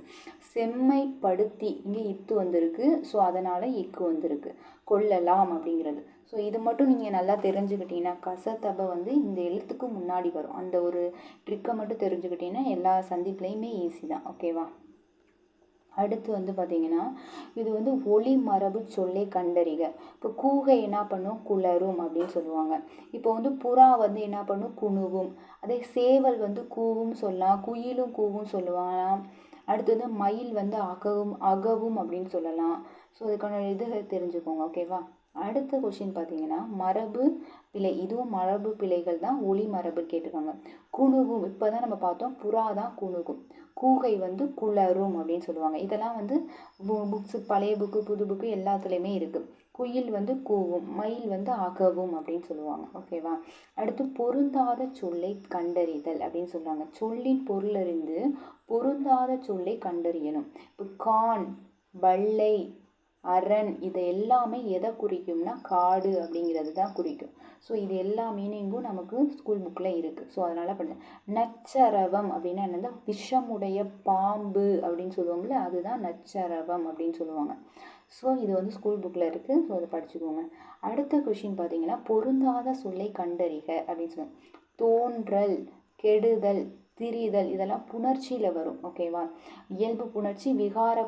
செம்மைப்படுத்தி இங்கே இத்து வந்திருக்கு. ஸோ அதனால் இக்கு வந்திருக்கு. கொள்ளலாம் அப்படிங்கிறது. ஸோ இது மட்டும் நீங்கள் நல்லா தெரிஞ்சுக்கிட்டீங்கன்னா, கசத்தபை வந்து இந்த எழுத்துக்கு முன்னாடி வரும். அந்த ஒரு ட்ரிக்கை மட்டும் தெரிஞ்சுக்கிட்டீங்கன்னா எல்லா சந்திப்புலையுமே ஈஸி தான். ஓகேவா. அடுத்து வந்து பார்த்திங்கன்னா இது வந்து ஒளி மரபு சொல்லை கண்டறிக. இப்போ கூகை என்ன பண்ணும், குளரும் அப்படின்னு சொல்லுவாங்க. இப்போ வந்து புறா வந்து என்ன பண்ணும், குணுவும். அதே சேவல் வந்து கூவும் சொல்லலாம், குயிலும் கூவும் சொல்லுவாங்களாம். அடுத்து வந்து மயில் வந்து அகவும் அப்படின்னு சொல்லலாம். ஸோ இதுக்கான இது தெரிஞ்சுக்கோங்க, ஓகேவா. அடுத்த கொஸ்டின் பார்த்தீங்கன்னா மரபு பிழை. இதுவும் மரபு பிழைகள் தான், ஒளி மரபு கேட்டிருக்காங்க. குணுகும், இப்போ தான் நம்ம பார்த்தோம், புறா தான் குணுகும். கூகை வந்து குளரும் அப்படின்னு சொல்லுவாங்க. இதெல்லாம் வந்து புக்ஸு, பழைய புக்கு புது புக்கு எல்லாத்துலேயுமே இருக்குது. குயில் வந்து கூவும், மயில் வந்து அகவும் அப்படின்னு சொல்லுவாங்க, ஓகேவா. அடுத்து பொருந்தாத சொல்லை கண்டறிதல் அப்படின்னு சொல்கிறாங்க. சொல்லின் பொருளறிந்து பொருந்தாத சொல்லை கண்டறியணும். இப்போ கான், வள்ளை, அரண் இது எல்லாமே எதை குறிக்கும்னா காடு அப்படிங்கிறது தான் குறிக்கும். ஸோ இது எல்லா மீனிங்கும் நமக்கு ஸ்கூல் புக்கில் இருக்குது. ஸோ அதனால் பண்ண நச்சரவம் அப்படின்னா என்னது, விஷமுடைய பாம்பு அப்படின்னு சொல்லுவாங்கள்ல, அதுதான் நச்சரவம் அப்படின்னு சொல்லுவாங்க. ஸோ இது வந்து ஸ்கூல் புக்கில் இருக்குது. ஸோ அதை படிச்சுக்கோங்க. அடுத்த கொஷின் பார்த்தீங்கன்னா பொருந்தாத சொல்லை கண்டறிக அப்படின்னு சொல்லுவாங்க. தோன்றல், கெடுதல், திரிதல் இதெல்லாம் புணர்ச்சியில் வரும், ஓகேவா. இயல்பு புணர்ச்சி, விகார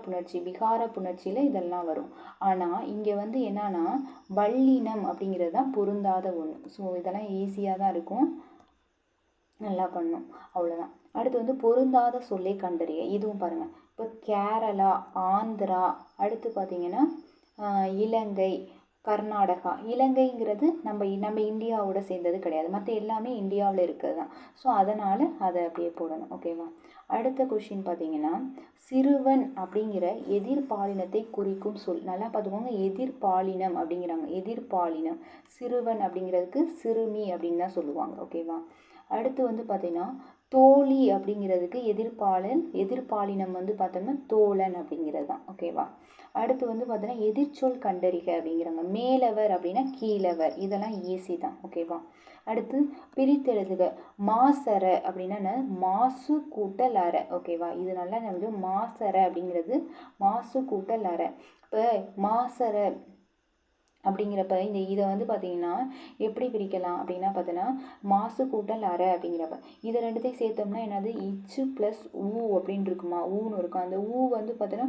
புணர்ச்சியில் இதெல்லாம் வரும். ஆனால் இங்கே வந்து என்னன்னா வல்லினம் அப்படிங்கிறது தான் பொருந்தாத ஒன்று. ஸோ இதெல்லாம் ஈஸியாக தான் இருக்கும், நல்லா பண்ணும், அவ்வளோதான். அடுத்து வந்து பொருந்தாத சொல்லை கண்டறிய. இதுவும் பாருங்கள். இப்போ கேரளா, ஆந்திரா, அடுத்து பார்த்தீங்கன்னா இலங்கை, கர்நாடகா. இலங்கைங்கிறது நம்ம இந்தியாவோட சேர்ந்தது கிடையாது, மற்ற எல்லாமே இந்தியாவில் இருக்கிறது தான். ஸோ அதனால் அதை அப்படியே போடணும், ஓகேவா. அடுத்த கொஷின் பார்த்தீங்கன்னா சிறுவன் அப்படிங்கிற எதிர்பாலினத்தை குறிக்கும் சொல். நல்லா பார்த்துக்கோங்க, எதிர்பாலினம் அப்படிங்கிறாங்க. எதிர்பாலினம், சிறுவன் அப்படிங்கிறதுக்கு சிறுமி அப்படின்னு தான் சொல்லுவாங்க, ஓகேவா. அடுத்து வந்து பார்த்தீங்கன்னா தோழி அப்படிங்கிறதுக்கு எதிர்பாலினம் வந்து பார்த்தோம்னா தோழன் அப்படிங்கிறது தான், ஓகேவா. அடுத்து வந்து பார்த்தீங்கன்னா எதிர்ச்சொல் கண்டறிக அப்படிங்கிறாங்க. மேலவர் அப்படின்னா கீழவர், இதெல்லாம் ஈஸி தான், ஓகேவா. அடுத்து பிரித்தெழுதுக. மாசர அப்படின்னா மாசு கூட்டல் அரை, ஓகேவா. இது நல்லா வந்து மாசர அப்படிங்கிறது மாசு கூட்டல் அரை. இப்போ மாசர அப்படிங்கிறப்ப இதை வந்து பார்த்தீங்கன்னா எப்படி பிரிக்கலாம் அப்படின்னா பார்த்தீங்கன்னா மாசு கூட்டல் அரை அப்படிங்கிறப்ப இதை ரெண்டுத்தையும் சேர்த்தோம்னா என்னது, இச்சு ப்ளஸ் ஊ அப்படின்னு இருக்குமா, ஊன்னு இருக்கும். அந்த ஊ வந்து பார்த்தீங்கன்னா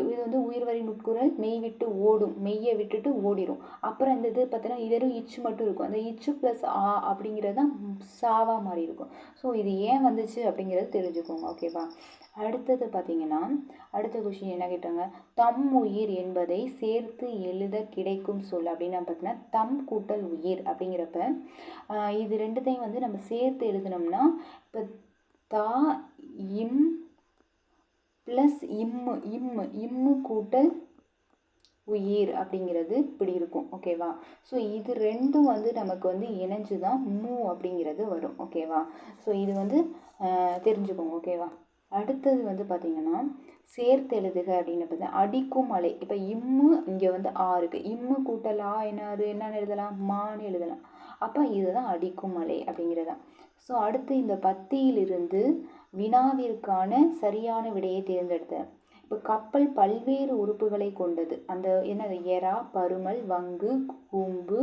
இது வந்து உயிர்வரி நுட்குரல், மெய் விட்டு ஓடும், மெய்யை விட்டுட்டு ஓடிடும். அப்புறம் இந்த இது பார்த்தீங்கன்னா இதரும் இச்சு மட்டும் இருக்கும். அந்த இச்சு ப்ளஸ் ஆ அப்படிங்கிறது தான் சாவா மாதிரி இருக்கும். ஸோ இது ஏன் வந்துச்சு அப்படிங்கிறது தெரிஞ்சுக்கோங்க, ஓகேவா. அடுத்தது பார்த்தீங்கன்னா அடுத்த கொஷின் என்ன கேட்டாங்க, தம் உயிர் என்பதை சேர்த்து எழுத கிடைக்கும் சொல் அப்படின்னா பார்த்தீங்கன்னா தம் கூட்டல் உயிர் அப்படிங்கிறப்ப இது ரெண்டுத்தையும் வந்து நம்ம சேர்த்து எழுதினோம்னா இப்போ தா இம் ப்ளஸ் இம்மு கூட்டல் உயிர் அப்படிங்கிறது இப்படி இருக்கும், ஓகேவா. ஸோ இது ரெண்டும் வந்து நமக்கு வந்து இணைஞ்சு தான் மூ அப்படிங்கிறது வரும், ஓகேவா. ஸோ இது வந்து தெரிஞ்சுக்கோங்க, ஓகேவா. அடுத்தது வந்து பார்த்தீங்கன்னா சேர்த்து எழுதுக அப்படின்னு பார்த்தா அடிக்கும் மலை. இப்போ இம்மு இங்கே வந்து ஆ இருக்குது, இம்மு கூட்டல் ஆ என்னன்னு எழுதலாம், மான்னு எழுதலாம். அப்போ இதுதான் அடிக்கும் மலை அப்படிங்கிறதான். ஸோ அடுத்து இந்த பத்தியிலிருந்து வினாவிற்கான சரியான விடையை தேர்ந்தெடுத்த. இப்போ கப்பல் பல்வேறு உறுப்புகளை கொண்டது. அந்த என்னது, எறா, பருமல், வங்கு, கூம்பு,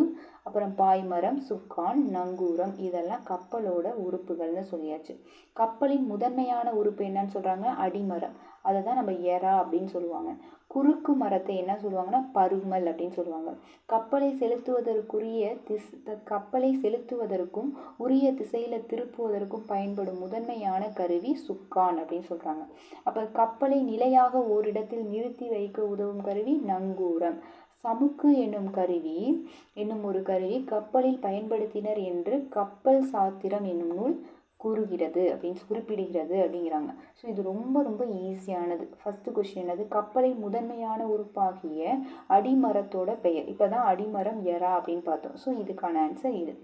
அப்புறம் பாய்மரம், சுக்கான், நங்கூரம் இதெல்லாம் கப்பலோட உறுப்புகள்னு சொல்லியாச்சு. கப்பலின் முதன்மையான உறுப்பு என்னன்னு சொல்கிறாங்க, அடிமரம். அதை தான் நம்ம எறா அப்படின்னு சொல்லுவாங்க. குறுக்கு மரத்தை என்ன சொல்லுவாங்கன்னா பருமல் அப்படின்னு சொல்லுவாங்க. கப்பலை செலுத்துவதற்கும் உரிய திசையில் திருப்புவதற்கும் பயன்படும் முதன்மையான கருவி சுக்கான் அப்படின்னு சொல்கிறாங்க. அப்போ கப்பலை நிலையாக ஓரிடத்தில் நிறுத்தி வைக்க உதவும் கருவி நங்கூரம். சமுக்கு என்னும் ஒரு கருவி கப்பலில் பயன்படுத்தினர் என்று கப்பல் சாத்திரம் என்னும் நூல் குறிப்பிடுகிறது அப்படிங்கிறாங்க. ஸோ இது ரொம்ப ரொம்ப ஈஸியானது. ஃபர்ஸ்ட் கொஸ்டின் என்னது, கப்பலின் முதன்மையான உறுப்பாகிய அடிமரத்தோட பெயர். இப்போ தான் அடிமரம் எறா அப்படின்னு பார்த்தோம். ஸோ இதுக்கான ஆன்சர் இது.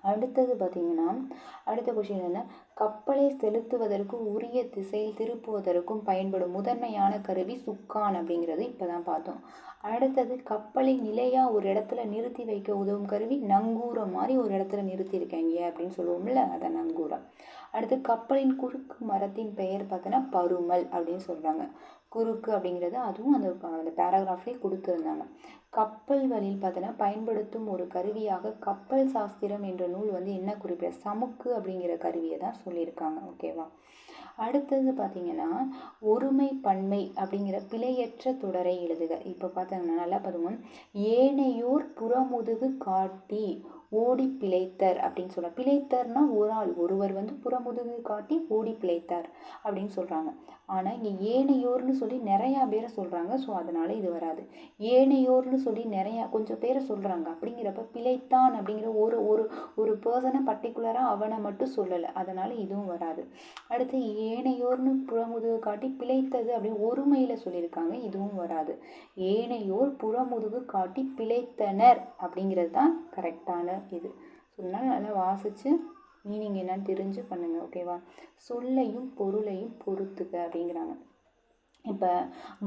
அடுத்தது பார்த்தீங்கன்னா அடுத்த கொஸ்டின் என்ன, கப்பலை செலுத்துவதற்கு உரிய திசையில் திருப்புவதற்கும் பயன்படும் முதன்மையான கருவி சுக்கான் அப்படிங்கிறது இப்போ தான் பார்த்தோம். அடுத்தது கப்பலை நிலையாக ஒரு இடத்துல நிறுத்தி வைக்க உதவும் கருவி நங்கூரம் மாதிரி ஒரு இடத்துல நிறுத்தியிருக்காங்க அப்படின்னு சொல்லுவோம்ல, அதான் நங்கூரம். அடுத்து கப்பலின் குறுக்கு மரத்தின் பெயர் பார்த்தோன்னா பருமல் அப்படின்னு சொல்கிறாங்க. குறுக்கு அப்படிங்கிறது அதுவும் அந்த பேராகிராஃப்லேயே கொடுத்துருந்தாங்க. கப்பல்களில் பார்த்தோன்னா பயன்படுத்தும் ஒரு கருவியாக கப்பல் சாஸ்திரம் என்ற நூல் வந்து என்ன குறிப்பிட, சமுக்கு அப்படிங்கிற கருவியை தான் சொல்லியிருக்காங்க, ஓகேவா. அடுத்தது பார்த்தீங்கன்னா ஒருமை பன்மை அப்படிங்கிற பிழையற்ற தொடரை எழுதுக. இப்போ பார்த்தீங்கன்னா நல்லா பார்த்துங்க, ஏனையோர் புறமுதுகு காட்டி ஓடி பிழைத்தர் அப்படின்னு சொல்கிறாங்க. பிழைத்தர்னா ஒரு ஆள், ஒருவர் வந்து புறமுதுகு காட்டி ஓடி பிழைத்தார் அப்படின்னு சொல்கிறாங்க. ஆனால் இங்கே ஏனையோர்னு சொல்லி நிறையா பேரை சொல்கிறாங்க. ஸோ அதனால் இது வராது. ஏனையோர்னு சொல்லி நிறையா கொஞ்சம் பேரை சொல்கிறாங்க. அப்படிங்கிறப்ப பிழைத்தான் அப்படிங்கிற ஒரு ஒரு ஒரு பர்சனை பர்டிகுலராக அவனை மட்டும் சொல்லலை. அதனால் இதுவும் வராது. அடுத்து ஏனையோர்னு புறமுதுகு காட்டி பிழைத்தது அப்படின்னு ஒருமையில் சொல்லியிருக்காங்க. இதுவும் வராது. ஏனையோர் புறமுதுகு காட்டி பிழைத்தனர் அப்படிங்கிறது தான் கரெக்டான இது. சொன்னால் நல்லா வாசித்து மீனிங் என்னன்னு தெரிஞ்சு பண்ணுங்கள். ஓகேவா? சொல்லையும் பொருளையும் பொறுத்துக்க அப்படிங்கிறாங்க. இப்போ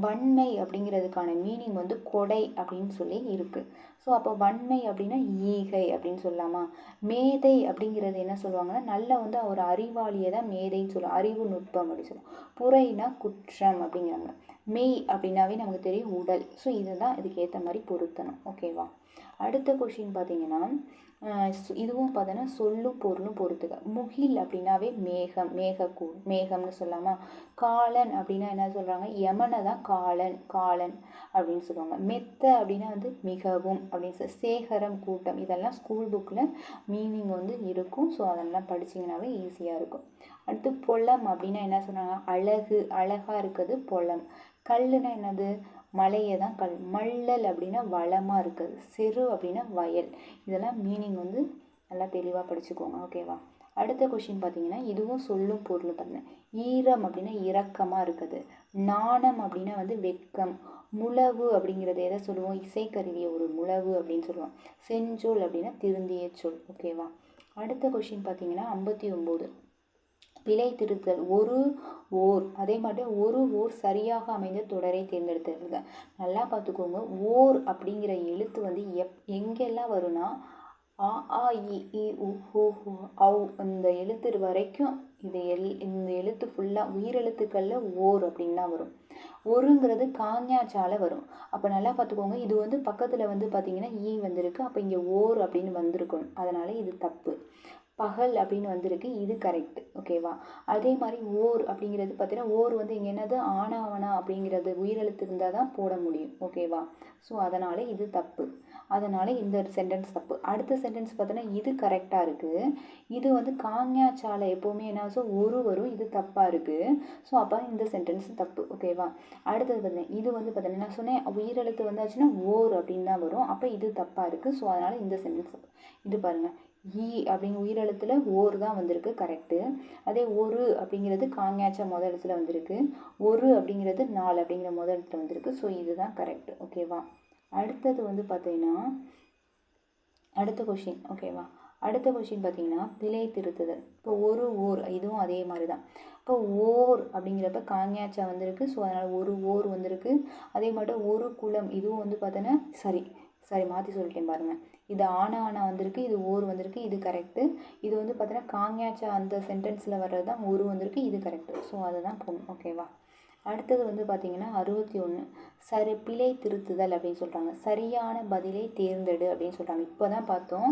வன்மை அப்படிங்கிறதுக்கான மீனிங் வந்து கொடை அப்படின்னு சொல்லி இருக்குது. ஸோ அப்போ வன்மை அப்படின்னா ஈகை அப்படின்னு சொல்லலாமா? மேதை அப்படிங்கிறது என்ன சொல்லுவாங்கன்னா நல்ல வந்து ஒரு அறிவாளியை தான் மேதைன்னு சொல்லுவோம். அறிவு நுட்பம் அப்படின்னு சொல்லுவோம். புரைனா குற்றம் அப்படிங்கிறாங்க. மெய் அப்படின்னாவே நமக்கு தெரியும் உடல். ஸோ இதுதான் இதுக்கு ஏற்ற மாதிரி பொருத்தணும். ஓகேவா? அடுத்த கொஷின் பார்த்தீங்கன்னா இதுவும் பார்த்தோன்னா சொல்லும் பொருளும் பொறுத்துக்க. முகில் அப்படின்னாவே மேகம், மேகம்னு சொல்லாமா? காலன் அப்படின்னா என்ன சொல்கிறாங்க? யமனை தான் காலன் அப்படின்னு சொல்லுவாங்க. மெத்த அப்படின்னா வந்து மிகவும் அப்படின்னு சேகரம் கூட்டம். இதெல்லாம் ஸ்கூல் புக்கில் மீனிங் வந்து இருக்கும். ஸோ அதெல்லாம் படிச்சிங்கனாவே ஈஸியாக இருக்கும். அடுத்து பொலம் அப்படின்னா என்ன சொன்னாங்க? அழகாக இருக்குது பொலம். கல்லுனா என்னது? மலையை தான் கல். மல்லல் அப்படின்னா வளமாக இருக்குது. செரு அப்படின்னா வயல். இதெல்லாம் மீனிங் வந்து நல்லா தெளிவாக படிச்சுக்கோங்க. ஓகேவா? அடுத்த கொஷின் பார்த்தீங்கன்னா இதுவும் சொல்லும் பொருளும் பார்த்தீங்கன்னா ஈரம் அப்படின்னா இரக்கமாக இருக்குது. நாணம் அப்படின்னா வந்து வெட்கம். முழவு அப்படிங்கிறது எதை சொல்லுவோம்? இசைக்கருவியை ஒரு முழவு அப்படின்னு சொல்லுவோம். செஞ்சொல் அப்படின்னா திருந்திய சொல். ஓகேவா? அடுத்த கொஷின் பார்த்தீங்கன்னா 59 பிழை திருத்தல். ஓர் அதே மாதிரி ஓர் சரியாக அமைந்த தொடரை தேர்ந்தெடுத்துருங்க. நல்லா பார்த்துக்கோங்க. ஓர் அப்படிங்கிற எழுத்து வந்து எங்கெல்லாம் வரும்னா ஆ ஆ இ ஈ உ ஊ ஔ இந்த எழுத்து வரைக்கும் இந்த எழுத்து ஃபுல்லாக உயிரெழுத்துக்களில் ஓர் அப்படின்னு தான் வரும். ஒருங்கிறது காஞாச்சால வரும். அப்போ நல்லா பார்த்துக்கோங்க. இது வந்து பக்கத்தில் வந்து பார்த்தீங்கன்னா ஈ வந்திருக்கு. அப்போ இங்கே ஓர் அப்படின்னு வந்திருக்கணும். அதனால இது தப்பு. பகல் அப்படின்னு வந்திருக்கு. இது கரெக்ட். ஓகேவா? அதே மாதிரி ஓர் அப்படிங்கிறது பார்த்தீங்கன்னா ஓர் வந்து இங்கே என்னது? ஆனாவனா அப்படிங்கிறது உயிரெழுத்து இருந்தால் தான் போட முடியும். ஓகேவா? ஸோ அதனால் இது தப்பு. அதனால் இந்த சென்டென்ஸ் தப்பு. அடுத்த சென்டென்ஸ் பார்த்தோன்னா இது கரெக்டாக இருக்குது. இது வந்து காஞாச்சாலை எப்போவுமே என்ன ஒரு வரும். இது தப்பாக இருக்குது. ஸோ அப்போ இந்த சென்டென்ஸ் தப்பு. ஓகேவா? அடுத்தது பார்த்தீங்கன்னா இது வந்து பார்த்தீங்கன்னா நான் சொன்னேன் உயிரெழுத்து வந்தாச்சுன்னா ஓர் அப்படின்னு தான் வரும். அப்போ இது தப்பாக இருக்குது. ஸோ அதனால் இந்த சென்டென்ஸ் தப்பு. இது பாருங்கள், ஈ அப்படிங்கிற உயிரெழுத்தில் ஓர் தான் வந்திருக்கு. கரெக்டு. அதே ஒரு அப்படிங்கிறது காஞாச்சா முதல் இடத்துல வந்திருக்கு. ஒரு அப்படிங்கிறது 4 அப்படிங்கிற முதல் இடத்துல வந்திருக்கு. ஸோ இதுதான் கரெக்ட். ஓகேவா? அடுத்தது வந்து பார்த்தீங்கன்னா அடுத்த கொஷின். ஓகேவா? அடுத்த கொஷின் பார்த்தீங்கன்னா பிழை திருத்துதல். இப்போ ஓர் இதுவும் அதே மாதிரி தான். இப்போ ஓர் அப்படிங்கிறப்ப காஞாச்சா வந்திருக்கு. ஸோ அதனால் ஓர் வந்திருக்கு. அதே மாதிரி ஒரு குளம் இதுவும் வந்து பார்த்தோன்னா சரி மாற்றி சொல்லிட்டேன் பாருங்கள். இது ஆனா வந்திருக்கு. இது ஓர் வந்திருக்கு. இது கரெக்டு. இது வந்து பார்த்தீங்கன்னா காஞாச்சா அந்த சென்டென்ஸில் வர்றது தான் ஒரு வந்திருக்கு. இது கரெக்டு. ஸோ அதுதான் போகணும். ஓகேவா? அடுத்தது வந்து பார்த்தீங்கன்னா 61 பிழை திருத்துதல் அப்படின்னு சொல்கிறாங்க. சரியான பதிலை தேர்ந்தெடு அப்படின்னு சொல்கிறாங்க. இப்போ தான் பார்த்தோம்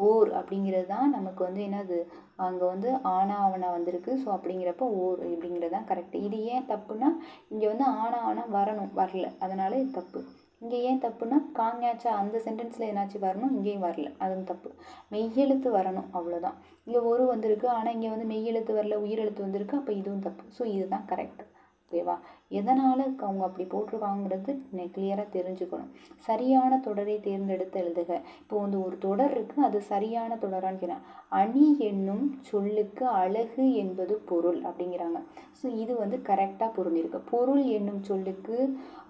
ஓர் அப்படிங்கிறது தான் நமக்கு வந்து என்னது அங்கே வந்து ஆனா வந்திருக்கு. ஸோ அப்படிங்கிறப்ப ஓர் அப்படிங்கிறது தான் கரெக்டு. இது ஏன் தப்புன்னா இங்கே வந்து ஆனா வரல. அதனால் இது தப்பு. இங்கே ஏன் தப்புன்னா காஞாச்சா அந்த சென்டென்ஸில் என்னாச்சு வரணும், இங்கேயும் வரல. அதுவும் தப்பு. மெய்யெழுத்து வரணும், அவ்வளோதான். இங்கே ஒரு வந்திருக்கு. ஆனால் இங்கே வந்து மெய்யெழுத்து வரல, உயிரெழுத்து வந்திருக்கு. அப்போ இதுவும் தப்பு. ஸோ இதுதான் கரெக்டு. ஓகேவா? எதனால் அவங்க அப்படி போட்டிருக்காங்கிறது கிளியராக தெரிஞ்சுக்கணும். சரியான தொடரை தேர்ந்தெடுத்து எழுதுக. இப்போ வந்து ஒரு தொடர் இருக்குது. அது சரியான தொடரான்னு கேட்குறேன். அணி என்னும் சொல்லுக்கு அழகு என்பது பொருள் அப்படிங்கிறாங்க. ஸோ இது வந்து கரெக்டாக பொருந்திருக்கு. பொருள் என்னும் சொல்லுக்கு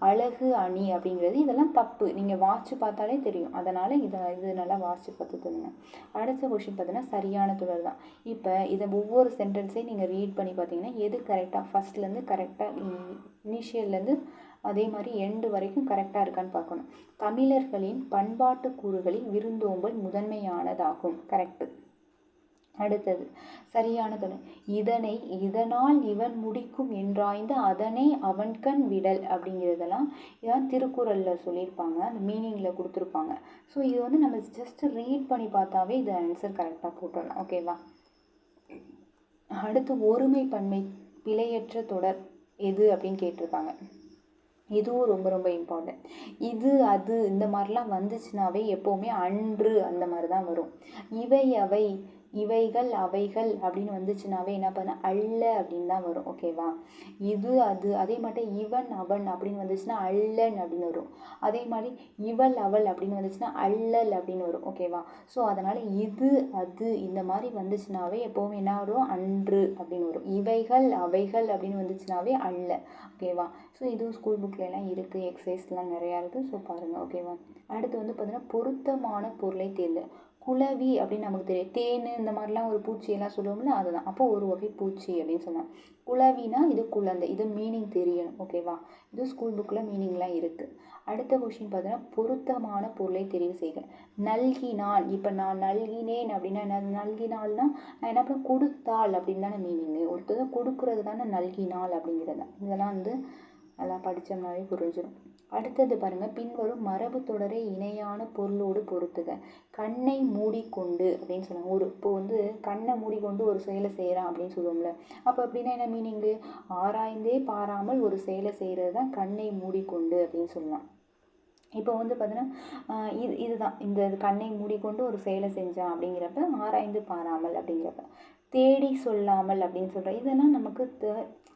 அழகு அணி அப்படிங்கிறது இதெல்லாம் தப்பு. நீங்கள் வாசித்து பார்த்தாலே தெரியும். அதனால் இது நல்லா வாசித்து பார்த்து தெரியுங்க. அடுத்த கொஷின் பார்த்தீங்கன்னா சரியான தொடர் தான். இப்போ இதை ஒவ்வொரு சென்டென்ஸையும் நீங்கள் ரீட் பண்ணி பார்த்தீங்கன்னா எது கரெக்டாக ஃபஸ்ட்லேருந்து கரெக்டாக இனிஷியல்லேருந்து அதே மாதிரி எண்டு வரைக்கும் கரெக்டாக இருக்கான்னு பார்க்கணும். தமிழர்களின் பண்பாட்டு கூறுகளில் விருந்தோம்பல் முதன்மையானதாகும். கரெக்டு. அடுத்தது சரியான தொடர். இதனால் இவன் முடிக்கும் என்றாய்ந்து அதனை அவன்கண் விடல் அப்படிங்கிறதெல்லாம் இதான் திருக்குறளில் சொல்லியிருப்பாங்க. அந்த மீனிங்கில் கொடுத்துருப்பாங்க. ஸோ இது வந்து நம்ம ஜஸ்ட் ரீட் பண்ணி பார்த்தாவே இது ஆன்சர் கரெக்டாக போட்டுடலாம். ஓகேவா? அடுத்து ஒருமை பன்மை பிழையற்ற தொடர் எது அப்படின்னு கேட்டிருக்காங்க. இதுவும் ரொம்ப ரொம்ப இம்பார்ட்டன்ட். இது அது இந்த மாதிரிலாம் வந்துச்சுனாவே எப்போவுமே அன்று அந்த மாதிரி தான் வரும். இவை அவை இவைகள் அவைகள் அப்படின்னு வந்துச்சுனாவே என்ன பண்ண அல்ல அப்படின்னு தான் வரும். ஓகேவா? இது அது அதே மாதிரி இவன் அவன் அப்படின்னு வந்துச்சுன்னா அல்லன் அப்படின்னு வரும். அதே மாதிரி இவள் அவள் அப்படின்னு வந்துச்சுன்னா அல்லல் அப்படின்னு வரும். ஓகேவா? ஸோ அதனால் இது அது இந்த மாதிரி வந்துச்சுனாவே எப்போவுமே என்ன வரும்? அன்று அப்படின்னு வரும். இவைகள் அவைகள் அப்படின்னு வந்துச்சுனாவே அல்ல. ஓகேவா? ஸோ இதுவும் ஸ்கூல் புக்லலாம் இருக்குது, எக்ஸசைஸ்லாம் நிறையா இருக்குது. ஸோ பாருங்கள். ஓகேவா? அடுத்து வந்து பார்த்தீங்கன்னா பொருத்தமான பொருளை தேர்ந்து. குளவி அப்படின்னு நமக்கு தெரியும். தேன் இந்த மாதிரிலாம் ஒரு பூச்சியெல்லாம் சொல்லுவோம்ல, அதுதான். அப்போ ஒரு வகை பூச்சி அப்படின்னு சொன்னாங்க. குளவினா இது குழந்தை, இது மீனிங் தெரியணும். ஓகேவா? இது ஸ்கூல் புக்கில் மீனிங்லாம் இருக்குது. அடுத்த கொஸ்டின் பார்த்தீங்கன்னா பொருத்தமான பொருளை தெரிவு செய்க. நல்கினான். இப்போ நான் நல்கினேன் அப்படின்னா என்ன? நல்கினால்னா நான் என்ன பண்ண? கொடுத்தாள் அப்படின்னு தானே மீனிங்கு. ஒருத்தர் கொடுக்குறது தானே நல்கினாள் அப்படிங்கிறது. இதெல்லாம் வந்து நல்லா படித்தோம்னாவே புரிஞ்சிடும். அடுத்தது பாருங்கள், பின்வரும் மரபு தொடரை இணையான பொருளோடு பொருத்துக. கண்ணை மூடிக்கொண்டு அப்படின்னு சொன்னாங்க. இப்போ வந்து கண்ணை மூடிக்கொண்டு ஒரு செயலை செய்கிறான் அப்படின்னு சொல்லுவோம்ல. அப்போ அப்படின்னா என்ன மீனிங்கு? ஆராய்ந்தே பாராமல் ஒரு செயலை செய்கிறது தான் கண்ணை மூடிக்கொண்டு அப்படின்னு சொல்லலாம். இப்போ வந்து பார்த்தீங்கன்னா இதுதான் இந்த கண்ணை மூடிக்கொண்டு ஒரு செயலை செஞ்சான் அப்படிங்கிறப்ப ஆராய்ந்து பாராமல் அப்படிங்கிறப்ப. தேடி சொல்லாமல் அப்படின்னு சொல்கிறேன். இதெல்லாம் நமக்கு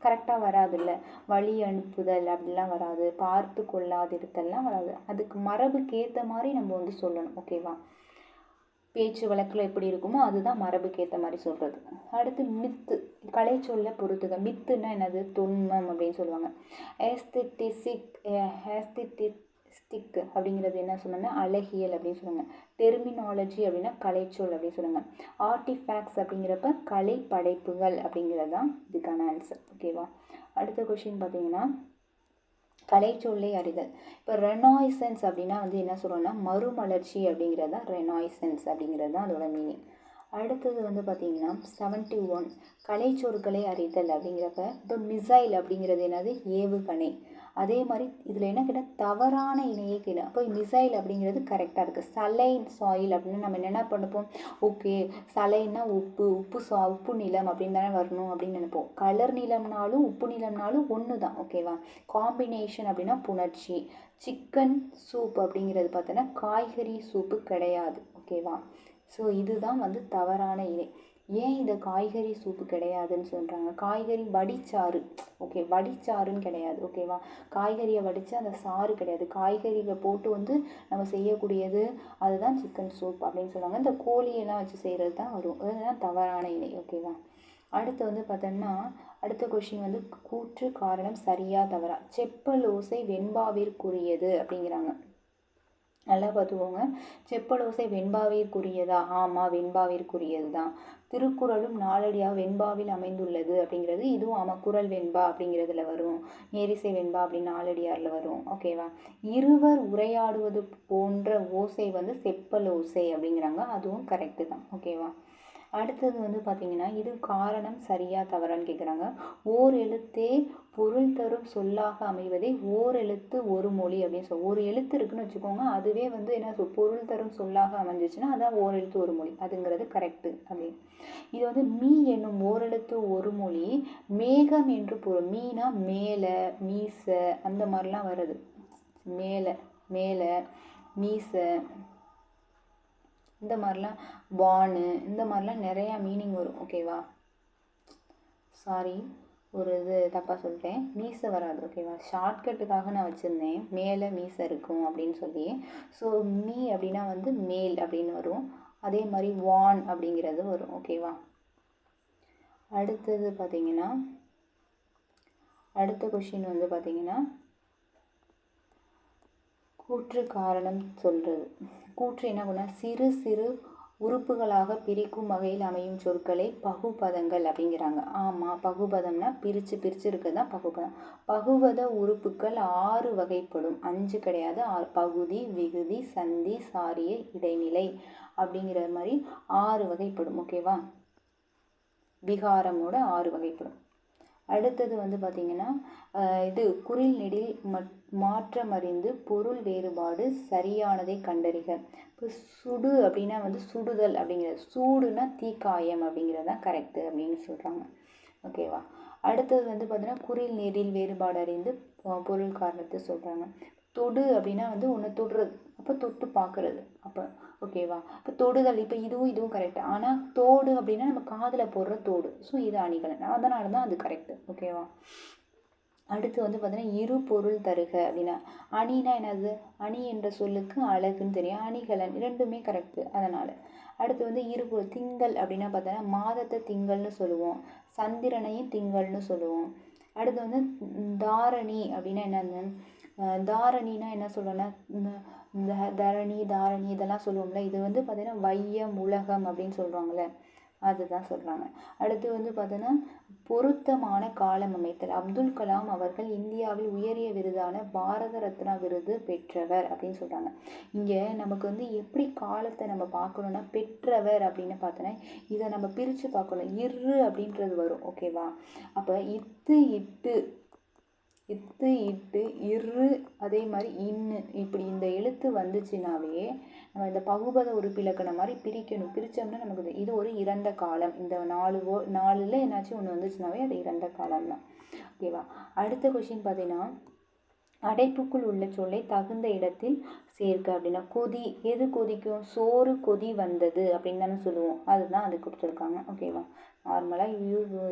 கரெக்டாக வராதுல்ல. வழி அனுப்புதல் அப்படிலாம் வராது. பார்த்து கொள்ளாதிருத்தல்லாம் வராது. அதுக்கு மரபுக்கு ஏற்ற மாதிரி நம்ம வந்து சொல்லணும். ஓகேவா? பேச்சு வழக்கில் எப்படி இருக்குமோ அதுதான் மரபுக்கு ஏற்ற மாதிரி சொல்கிறது. அடுத்து மித்து. கலை சொல்ல பொறுத்துக. மித்துன்னா என்னது? தொன்மம் அப்படின்னு சொல்லுவாங்க. ஸ்டிக் அப்படிங்கிறது என்ன சொன்னாங்க? அழகியல் அப்படின்னு சொன்னாங்க. டெர்மினாலஜி அப்படின்னா கலைச்சொல் அப்படின்னு சொன்னாங்க. ஆர்டிஃபேக்ட்ஸ் அப்படிங்கிறப்ப கலை படைப்புகள் அப்படிங்கிறது தான் இதுக்கான ஆன்சர். ஓகேவா? அடுத்த கொஸ்டின் பார்த்தீங்கன்னா கலைச்சொல்லை அறிதல். இப்போ ரெனாய்சன்ஸ் அப்படின்னா வந்து என்ன சொல்கிறோன்னா மறுமலர்ச்சி அப்படிங்கிறது தான் ரெனாய்சன்ஸ் அப்படிங்கிறது தான் அதோட மீனிங். அடுத்தது வந்து பார்த்தீங்கன்னா 71 கலைச்சொற்களை அறிதல் அப்படிங்கிறப்ப இப்போ மிசைல் அப்படிங்கிறது என்னது? ஏவுகணை. அதே மாதிரி இதில் என்ன கேட்டால் தவறான இணையே கேடு. அப்போ மிசைல் அப்படிங்கிறது கரெக்டாக இருக்குது. சலைன் சாயில் அப்படின்னு நம்ம என்ன பண்ணுப்போம்? ஓகே, சலைன்னா உப்பு நிலம் அப்படின்னு தானே வரணும் அப்படின்னு நினைப்போம். கலர் நிலம்னாலும் உப்பு நிலம்னாலும் ஒன்று தான். ஓகேவா? காம்பினேஷன் அப்படின்னா புணர்ச்சி. சிக்கன் சூப் அப்படிங்கிறது பார்த்தோன்னா காய்கறி சூப்பு கிடையாது. ஓகேவா? ஸோ இதுதான் வந்து தவறான இணை. ஏன் இந்த காய்கறி சூப்பு கிடையாதுன்னு சொல்கிறாங்க? காய்கறி வடிச்சாறு. ஓகே, வடிச்சாறுன்னு கிடையாது. ஓகேவா? காய்கறியை வடித்து அந்த சாறு கிடையாது. காய்கறியை போட்டு வந்து நம்ம செய்யக்கூடியது அதுதான் சிக்கன் சூப் அப்படின்னு சொல்லுவாங்க. இந்த கோழியெல்லாம் வச்சு செய்கிறது தான் வரும். அதுதான் தவறான இணை. ஓகேவா? அடுத்து வந்து பார்த்தோம்னா அடுத்த கொஷின் வந்து கூற்று காரணம் சரியா தவறா. செப்பல் ஓசை வெண்பாவிற்குரியது அப்படிங்கிறாங்க. நல்லா பார்த்துக்கோங்க. செப்பலோசை வெண்பாவிற்குரியதா? ஆமாம், வெண்பாவிற்குரியது தான். திருக்குறளும் நாலடியாக வெண்பாவில் அமைந்துள்ளது அப்படிங்கிறது. இதுவும் ஆமாம், குறள் வெண்பா அப்படிங்கிறதுல வரும். நேரிசை வெண்பா அப்படின்னு நாலடியாரில் வரும். ஓகேவா? இருவர் உரையாடுவது போன்ற ஓசை வந்து செப்பல் ஓசை அப்படிங்கிறாங்க. அதுவும் கரெக்டு தான். ஓகேவா? அடுத்தது வந்து பார்த்திங்கன்னா இது காரணம் சரியா தவறான்னு கேட்குறாங்க. ஓர் எழுத்தே பொருள் தரும் சொல்லாக அமைவதே ஓர் எழுத்து ஒரு மொழி அப்படின்னு ஒரு எழுத்து இருக்குன்னு வச்சுக்கோங்க, அதுவே வந்து என்ன பொருள் தரும் சொல்லாக அமைஞ்சிச்சுன்னா அதான் ஓர் எழுத்து ஒரு மொழி. அதுங்கிறது கரெக்டு அப்படின்னு. இது வந்து மீ என்னும் ஓரெழுத்து ஒரு மொழி மேகம் என்று பொருள். மீனா மேலே, மீசை அந்த மாதிரிலாம் வருது. மேலே மீசை இந்த மாதிரிலாம், வானு இந்த மாதிரிலாம் நிறையா மீனிங் வரும். ஓகேவா? சாரி, ஒரு இது தப்பாக சொல்லிட்டேன். மீசை வராது. ஓகேவா? ஷார்ட்கட்டுக்காக நான் வச்சுருந்தேன் மேலே மீசை இருக்கும் அப்படின்னு சொல்லி. ஸோ மீ அப்படின்னா வந்து மேல் அப்படின்னு வரும். அதே மாதிரி வான் அப்படிங்கிறது வரும். ஓகேவா? அடுத்தது பார்த்தீங்கன்னா அடுத்த கொஷின் வந்து பார்த்தீங்கன்னா கூற்று காரணம் சொல்கிறது. கூற்று என்ன பண்ண சிறு சிறு உறுப்புகளாக பிரிக்கும் வகையில் அமையும் சொற்களை பகுபதங்கள் அப்படிங்கிறாங்க. ஆமாம், பகுபதம்னா பிரித்து இருக்கிறது தான் பகுபதம். பகுபத உறுப்புகள் 6 வகைப்படும். 5 கிடையாது, 6. பகுதி, விகுதி, சந்தி, சாரிய, இடைநிலை அப்படிங்கிற மாதிரி 6 வகைப்படும். ஓகேவா? விகாரமோட 6 வகைப்படும். அடுத்தது வந்து பார்த்திங்கன்னா இது குறில் நெடில் மாற்றமறிந்து பொருள் வேறுபாடு சரியானதை கண்டறிக. இப்போ சுடு அப்படின்னா வந்து சுடுதல் அப்படிங்கிறது. சூடுனா தீக்காயம் அப்படிங்கிறது தான் கரெக்டு அப்படின்னு சொல்கிறாங்க. ஓகேவா? அடுத்தது வந்து பார்த்தீங்கன்னா குறில் நெடில் வேறுபாடு அறிந்து பொருள் காரணத்தை சொல்கிறாங்க. தொடு அப்படின்னா வந்து ஒன்று தொடுறது, அப்போ தொட்டு பார்க்குறது, அப்போ ஓகேவா. இப்போ தொடுதல், இப்போ இதுவும் கரெக்டு. ஆனால் தோடு அப்படின்னா நம்ம காதில் போடுற தோடு, ஸோ இது அணிகலன், அதனால தான் அது கரெக்டு, ஓகேவா. அடுத்து வந்து பார்த்தீங்கன்னா இரு பொருள் தருக அப்படின்னா அணினா என்னது, அணி என்ற சொல்லுக்கு அழகுன்னு தெரியும், அணிகலன் ரெண்டுமே கரெக்டு அதனால். அடுத்து வந்து இருபொருள் திங்கள் அப்படின்னா பார்த்தோன்னா மாதத்தை திங்கள்னு சொல்லுவோம், சந்திரனையும் திங்கள்னு சொல்லுவோம். அடுத்து வந்து தாரணி அப்படின்னா என்னது, தாரணினா என்ன சொல்கிறோன்னா இந்த தரணி தாரணி இதெல்லாம் சொல்லுவோம்ல, இது வந்து பார்த்தீங்கன்னா வையம் உலகம் அப்படின்னு சொல்கிறாங்களே அதுதான் சொல்கிறாங்க. அடுத்து வந்து பார்த்தோன்னா பொருத்தமான காலம் அமைத்தல். அப்துல் கலாம் அவர்கள் இந்தியாவில் உயரிய விருதான பாரத ரத்னா விருது பெற்றவர் அப்படின்னு சொல்கிறாங்க. இங்கே நமக்கு வந்து எப்படி காலத்தை நம்ம பார்க்கணுன்னா பெற்றவர் அப்படின்னு பார்த்தோன்னா இதை நம்ம பிரித்து பார்க்கணும், இரு அப்படின்றது வரும், ஓகேவா. அப்போ இத்து இட்டு இரு அதே மாதிரி இன்னு இப்படி இந்த எழுத்து வந்துச்சுனாவே நம்ம இந்த பகுபத உறுப்பிலக்கணம் மாதிரி பிரிக்கணும். பிரித்தோம்னா நமக்கு இது ஒரு இறந்த காலம். இந்த நாலில் என்னாச்சும் ஒன்று வந்துச்சுனாவே அது இறந்த காலம் தான், ஓகேவா. அடுத்த கொஷின் பார்த்தீங்கன்னா அடைப்புக்குள் உள்ள சொல்லை தகுந்த இடத்தில் சேர்க்க அப்படின்னா கொதி, எது கொதிக்கும், சோறு கொதி வந்தது அப்படின்னு தானே சொல்லுவோம், அதுதான் அது கொடுத்துருக்காங்க, ஓகேவா. நார்மலாக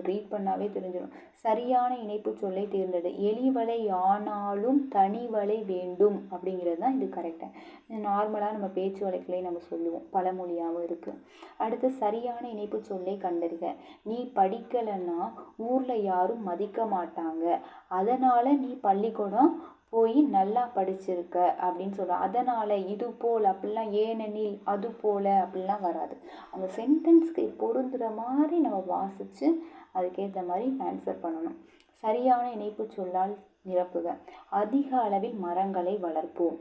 ரீட் பண்ணாவே தெரிஞ்சிடும். சரியான இணைப்பு சொல்லை தேர்ந்தெடு. எலிவலை ஆனாலும் தனிவலை வேண்டும் அப்படிங்கிறது தான் இது கரெக்டாக. நார்மலாக நம்ம பேச்சு வழக்கிலே நம்ம சொல்லுவோம், பழமொழியாகவும் இருக்குது. அடுத்து சரியான இணைப்பு சொல்லை கண்டறிக. நீ படிக்கலைன்னா ஊரில் யாரும் மதிக்க மாட்டாங்க, அதனால் நீ பள்ளிக்கூடம் போய் நல்லா படிச்சிருக்க அப்படின்னு சொல்கிறோம். அதனால் இது போல் அப்படிலாம், ஏனெனில் அது போல் அப்படிலாம் வராது. அந்த சென்டென்ஸ்க்கு பொருந்துகிற மாதிரி நம்ம வாசித்து அதுக்கேற்ற மாதிரி ஆன்சர் பண்ணணும். சரியான இணைப்பு சொல்லால் நிரப்புக. அதிக அளவில் மரங்களை வளர்ப்போம்.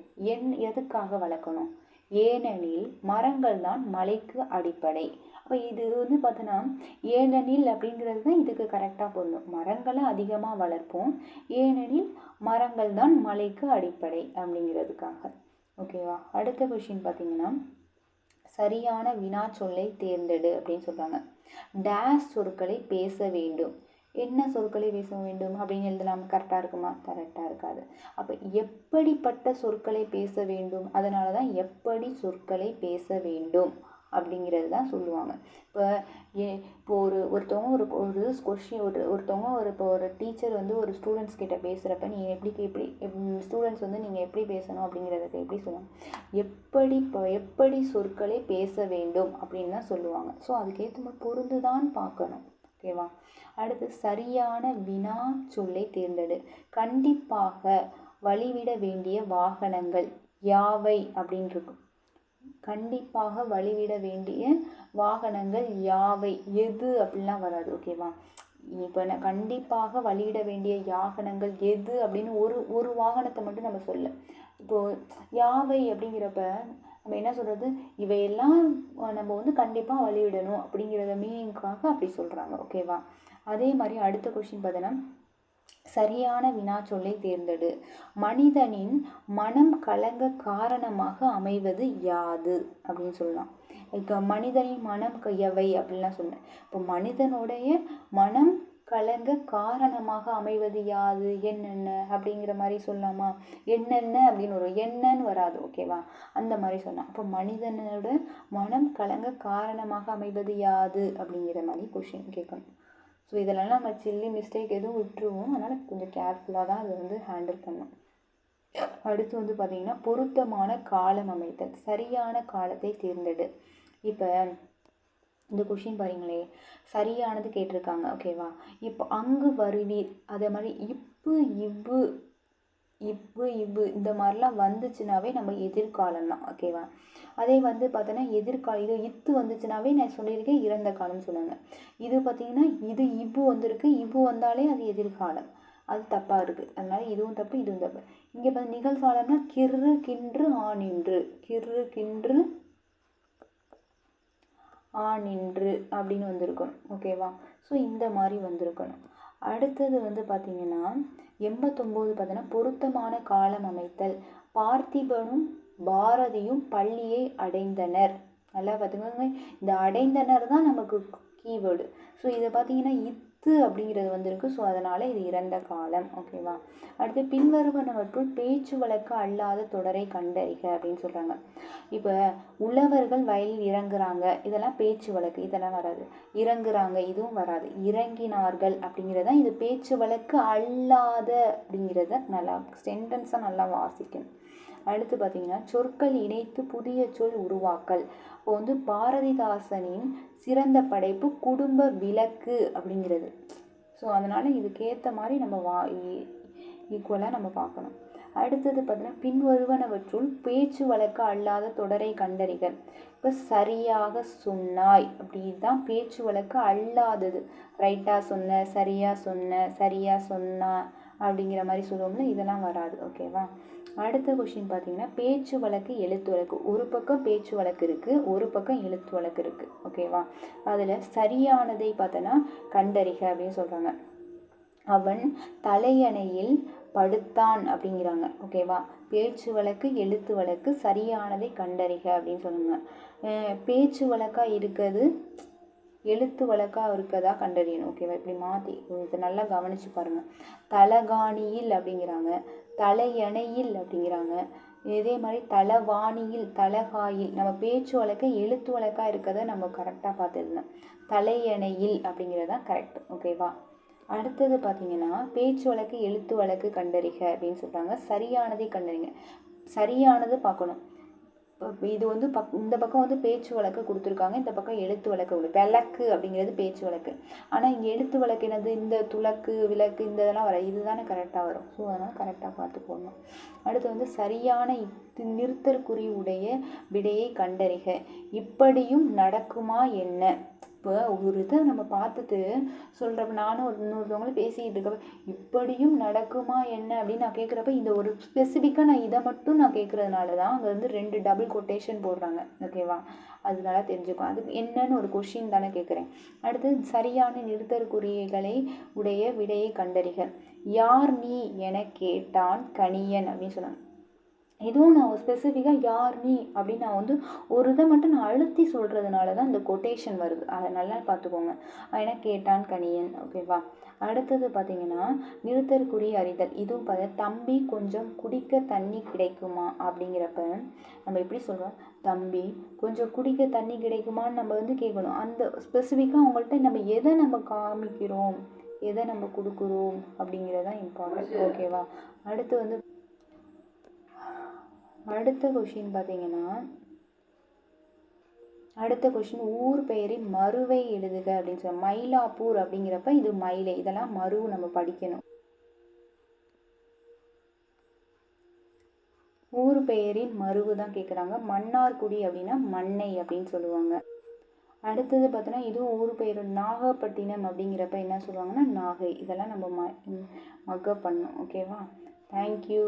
எதுக்காக வளர்க்கணும், ஏனெனில் மரங்கள் தான் மலைக்கு அடிப்படை. அப்போ இது வந்து பார்த்தோன்னா ஏனெனில் அப்படிங்கிறது தான் இதுக்கு கரெக்டாக பொருந்தும். மரங்களை அதிகமாக வளர்ப்போம், ஏனெனில் மரங்கள் தான் மலைக்கு அடிப்படை அப்படிங்கிறதுக்காக, ஓகேவா. அடுத்த கொஷின் பார்த்தீங்கன்னா சரியான வினா சொல்லை தேர்ந்தெடு அப்படின்னு சொல்கிறாங்க. டேஷ் சொற்களை பேச வேண்டும். என்ன சொற்களை பேச வேண்டும் அப்படின்னு எழுதலாம், கரெக்டாக இருக்குமா, கரெக்டாக இருக்காது. அப்போ எப்படிப்பட்ட சொற்களை பேச வேண்டும், அதனால தான் எப்படி சொற்களை பேச வேண்டும் அப்படிங்கிறது தான் சொல்லுவாங்க. இப்போ ஒரு டீச்சர் வந்து ஒரு ஸ்டூடெண்ட்ஸ் கிட்ட பேசுகிறப்ப நீங்கள் எப்படி ஸ்டூடெண்ட்ஸ் வந்து நீங்கள் எப்படி பேசணும் அப்படிங்கிறதுக்கு எப்படி சொல்லுவாங்க, எப்படி சொற்களை பேச வேண்டும் அப்படின்னு தான் சொல்லுவாங்க. ஸோ அதுக்கேற்ற மாதிரி பொருந்து தான் பார்க்கணும், ஓகேவா. அடுத்து சரியான வினா சொல்லை தேர்ந்தெடு. கண்டிப்பாக வழிவிட வேண்டிய வாகனங்கள் யாவை அப்படின்னு இருக்கும். கண்டிப்பாக வழிவிட வேண்டிய வாகனங்கள் யாவை, எது அப்படிலாம் வராது, ஓகேவா. இப்போ நான் கண்டிப்பாக வழிவிட வேண்டிய வாகனங்கள் எது அப்படின்னு ஒரு வாகனத்தை மட்டும் நம்ம சொல்ல. இப்போது யாவை அப்படிங்கிறப்ப நம்ம என்ன சொல்கிறது, இவையெல்லாம் நம்ம வந்து கண்டிப்பாக வழிவிடணும் அப்படிங்கிறத மீனிங்காக அப்படி சொல்கிறாங்க, ஓகேவா. அதே மாதிரி அடுத்த கொஸ்டின் பார்த்தோன்னா சரியான வினா சொல்லை தேர்ந்தெடு. மனிதனின் மனம் கலங்க காரணமாக அமைவது யாது அப்படின்னு சொல்லலாம். இப்போ மனிதனின் மனம் எவை அப்படின்லாம் சொன்னேன். இப்போ மனிதனுடைய மனம் கலங்க காரணமாக அமைவது யாது, என்னென்ன அப்படிங்கிற மாதிரி சொல்லலாமா. என்னென்ன அப்படின்னு வரும், என்னன்னு வராது, ஓகேவா. அந்த மாதிரி சொன்னான். அப்போ மனிதனோட மனம் கலங்க காரணமாக அமைவது யாது அப்படிங்கிற மாதிரி கொஷின் கேட்கணும். ஸோ இதெல்லாம் நம்ம சில்லி மிஸ்டேக் எதுவும் விட்டுருவோம், அதனால் கொஞ்சம் கேர்ஃபுல்லாக தான் அதை வந்து ஹேண்டில் பண்ணணும். அடுத்து வந்து பார்த்திங்கன்னா பொருத்தமான காலம் அமைத்தல். சரியான காலத்தை தேர்ந்தெடு. இப்போ இந்த கொஷின் பாருங்களே, சரியானது கேட்டிருக்காங்க, ஓகேவா. இப்போ அங்கு வருவீர், அதே மாதிரி இவ்வு இந்த மாதிரிலாம் வந்துச்சுனாவே நம்ம எதிர்காலம் தான், ஓகேவா. அதே வந்து பார்த்தோன்னா எதிர்காலம், இது இத்து வந்துச்சுனாவே நான் சொல்லியிருக்கேன் இறந்த காலம்னு சொல்லுவாங்க. இது பார்த்திங்கன்னா இது இவ்வு வந்திருக்கு, இவ்வு வந்தாலே அது எதிர்காலம், அது தப்பாக இருக்குது, அதனால் இதுவும் தப்பு இதுவும் தப்பு. இங்கே பார்த்து நிகழ்காலம்னா கிறு கின்று ஆனின்று, கிறு கின்று ஆனின்று அப்படின்னு வந்திருக்கணும், ஓகேவா. ஸோ இந்த மாதிரி வந்திருக்கணும். அடுத்தது வந்து பார்த்திங்கன்னா 89 பார்த்தோன்னா பொருத்தமான காலம் அமைத்தல். பார்த்திபனும் பாரதியும் பள்ளியை அடைந்தனர். நல்லா பார்த்துக்கோங்க, இந்த அடைந்தனர் தான் நமக்கு கீவேர்டு. ஸோ இதை பார்த்தீங்கன்னா அப்படிங்கிறது வந்திருக்கு. ஸோ அதனால் இது இறந்த காலம். ஓகேவா. அடுத்து பின்வருவனவற்றுள் பேச்சு வழக்கு அல்லாத தொடரை கண்டறிக அப்படின்னு சொல்கிறாங்க. இப்போ உழவர்கள் வயலில் இறங்குறாங்க, இதெல்லாம் பேச்சு வழக்கு, இதெல்லாம் வராது. இறங்குறாங்க, இதுவும் வராது. இறங்கினார்கள் அப்படிங்கிறத இது பேச்சு வழக்கு அல்லாத அப்படிங்கிறத நல்லா சென்டென்ஸாக நல்லா வாசிக்கணும். அடுத்து பார்த்தீங்கன்னா சொற்கள் இணைத்து புதிய சொல் உருவாக்கல். இப்போ வந்து பாரதிதாசனின் சிறந்த படைப்பு குடும்ப விளக்கு அப்படிங்கிறது. ஸோ அதனால் இதுக்கேற்ற மாதிரி நம்ம ஈக்குவலாக நம்ம பார்க்கணும். அடுத்தது பார்த்தீங்கன்னா பின்வருவனவற்றுள் பேச்சு வழக்கு அல்லாத தொடரை கண்டறிக. இப்போ சரியாக சொன்னாய் அப்படி தான் பேச்சு வழக்கு அல்லாதது. ரைட்டாக சொன்ன, சரியாக சொன்ன, சரியாக சொன்னா அப்படிங்கிற மாதிரி சொல்லுவோம்ல, இதெல்லாம் வராது. ஓகேவா. அடுத்த கொஷின் பார்த்தீங்கன்னா பேச்சு வழக்கு எழுத்து வழக்கு. ஒரு பக்கம் பேச்சு வழக்கு இருக்குது, ஒரு பக்கம் எழுத்து வழக்கு இருக்குது. ஓகேவா. அதில் சரியானதை பார்த்தோன்னா கண்டறிக அப்படின்னு சொல்கிறாங்க. அவன் தலையணையில் படுத்தான் அப்படிங்கிறாங்க. ஓகேவா. பேச்சு வழக்கு எழுத்து வழக்கு, சரியானதை கண்டறிக அப்படின்னு சொல்லுங்க. பேச்சு வழக்காக இருக்கிறது எழுத்து வழக்காக இருக்கதா கண்டறியணும். ஓகேவா. இப்படி மாற்றி இதை நல்லா கவனித்து பாருங்கள். தலகாணியில் அப்படிங்கிறாங்க, தலையணையில் அப்படிங்கிறாங்க, இதே மாதிரி தலவாணியில், தலகாயில். நம்ம பேச்சு வழக்கை எழுத்து வழக்காக இருக்கிறத நம்ம கரெக்டாக பார்த்துருந்தோம். தலையணையில் அப்படிங்கிறதான் கரெக்ட். ஓகேவா. அடுத்தது பார்த்தீங்கன்னா பேச்சு வழக்கு எழுத்து வழக்கு கண்டறிக அப்படின்னு சொல்கிறாங்க. சரியானதை கண்டறிங்க. சரியானது பார்க்கணும். இது வந்து இந்த பக்கம் வந்து பேச்சு வழக்கு கொடுத்துருக்காங்க, இந்த பக்கம் எழுத்து வழக்கு. விளக்கு அப்படிங்கிறது பேச்சு வழக்கு. ஆனால் இங்கே எழுத்து வழக்கு என்னது, இந்த துளக்கு விளக்கு இந்த இதெல்லாம் வர இதுதானே கரெக்டாக வரும். ஸோ அதனால் கரெக்டாக பார்த்து போடணும். அடுத்து வந்து சரியான நிறுத்தற்குறி உடைய விடையை கண்டறிக. இப்படியும் நடக்குமா என்ன. இப்போ ஒரு இதை நம்ம பார்த்துட்டு சொல்கிறப்ப, நானும் இன்னொருத்தவங்களும் பேசிக்கிட்டு இருக்கப்ப இப்படியும் நடக்குமா என்ன அப்படின்னு நான் கேட்குறப்ப இந்த ஒரு ஸ்பெசிஃபிக்காக நான் இதை மட்டும் நான் கேட்குறதுனால தான் அங்கே வந்து 2 டபுள் கொட்டேஷன் போடுறாங்க. ஓகேவா. அதனால தெரிஞ்சுக்கும் அது என்னன்னு ஒரு கொஷின் தானே கேட்குறேன். அடுத்து சரியான நிறுத்தற்குறிகளை உடைய விடையை கண்டறிக. யார் நீ என கேட்டான் கணியன் அப்படின்னு சொன்னாங்க. இதுவும் நான் ஸ்பெசிஃபிக்காக யார் நீ அப்படின்னு நான் வந்து ஒரு இதை மட்டும் நான் அழுத்தி சொல்கிறதுனால தான் இந்த கொட்டேஷன் வருது. அதை நல்லா பார்த்துக்கோங்க. ஏன்னா கேட்டான் கணியன். ஓகேவா. அடுத்தது பார்த்தீங்கன்னா நிறுத்தற்குறி அறிதல். இதுவும் பார்த்தா தம்பி கொஞ்சம் குடிக்க தண்ணி கிடைக்குமா அப்படிங்கிறப்ப நம்ம எப்படி சொல்கிறோம், தம்பி கொஞ்சம் குடிக்க தண்ணி கிடைக்குமான்னு நம்ம வந்து கேட்கணும். அந்த ஸ்பெசிஃபிக்காக அவங்கள்ட்ட நம்ம எதை நம்ம காமிக்கிறோம், எதை நம்ம கொடுக்குறோம் அப்படிங்கிறதான் இம்பார்ட்டன்ட். ஓகேவா. அடுத்து வந்து அடுத்த கொஷின் பார்த்தீங்கன்னா ஊர் பெயரின் மருவை எழுதுக அப்படின்னு சொல்ல. மயிலாப்பூர் அப்படிங்கிறப்ப இது மயிலை, இதெல்லாம் மரு நம்ம படிக்கணும். ஊர் பெயரின் மருவு தான் கேட்குறாங்க. மன்னார்குடி அப்படின்னா மண்ணை அப்படின்னு சொல்லுவாங்க. அடுத்தது பார்த்தோன்னா இதுவும் ஊர் பெயர். நாகப்பட்டினம் அப்படிங்கிறப்ப என்ன சொல்லுவாங்கன்னா நாகை. இதெல்லாம் நம்ம மக்கப் பண்ணணும். ஓகேவா. தேங்க்யூ.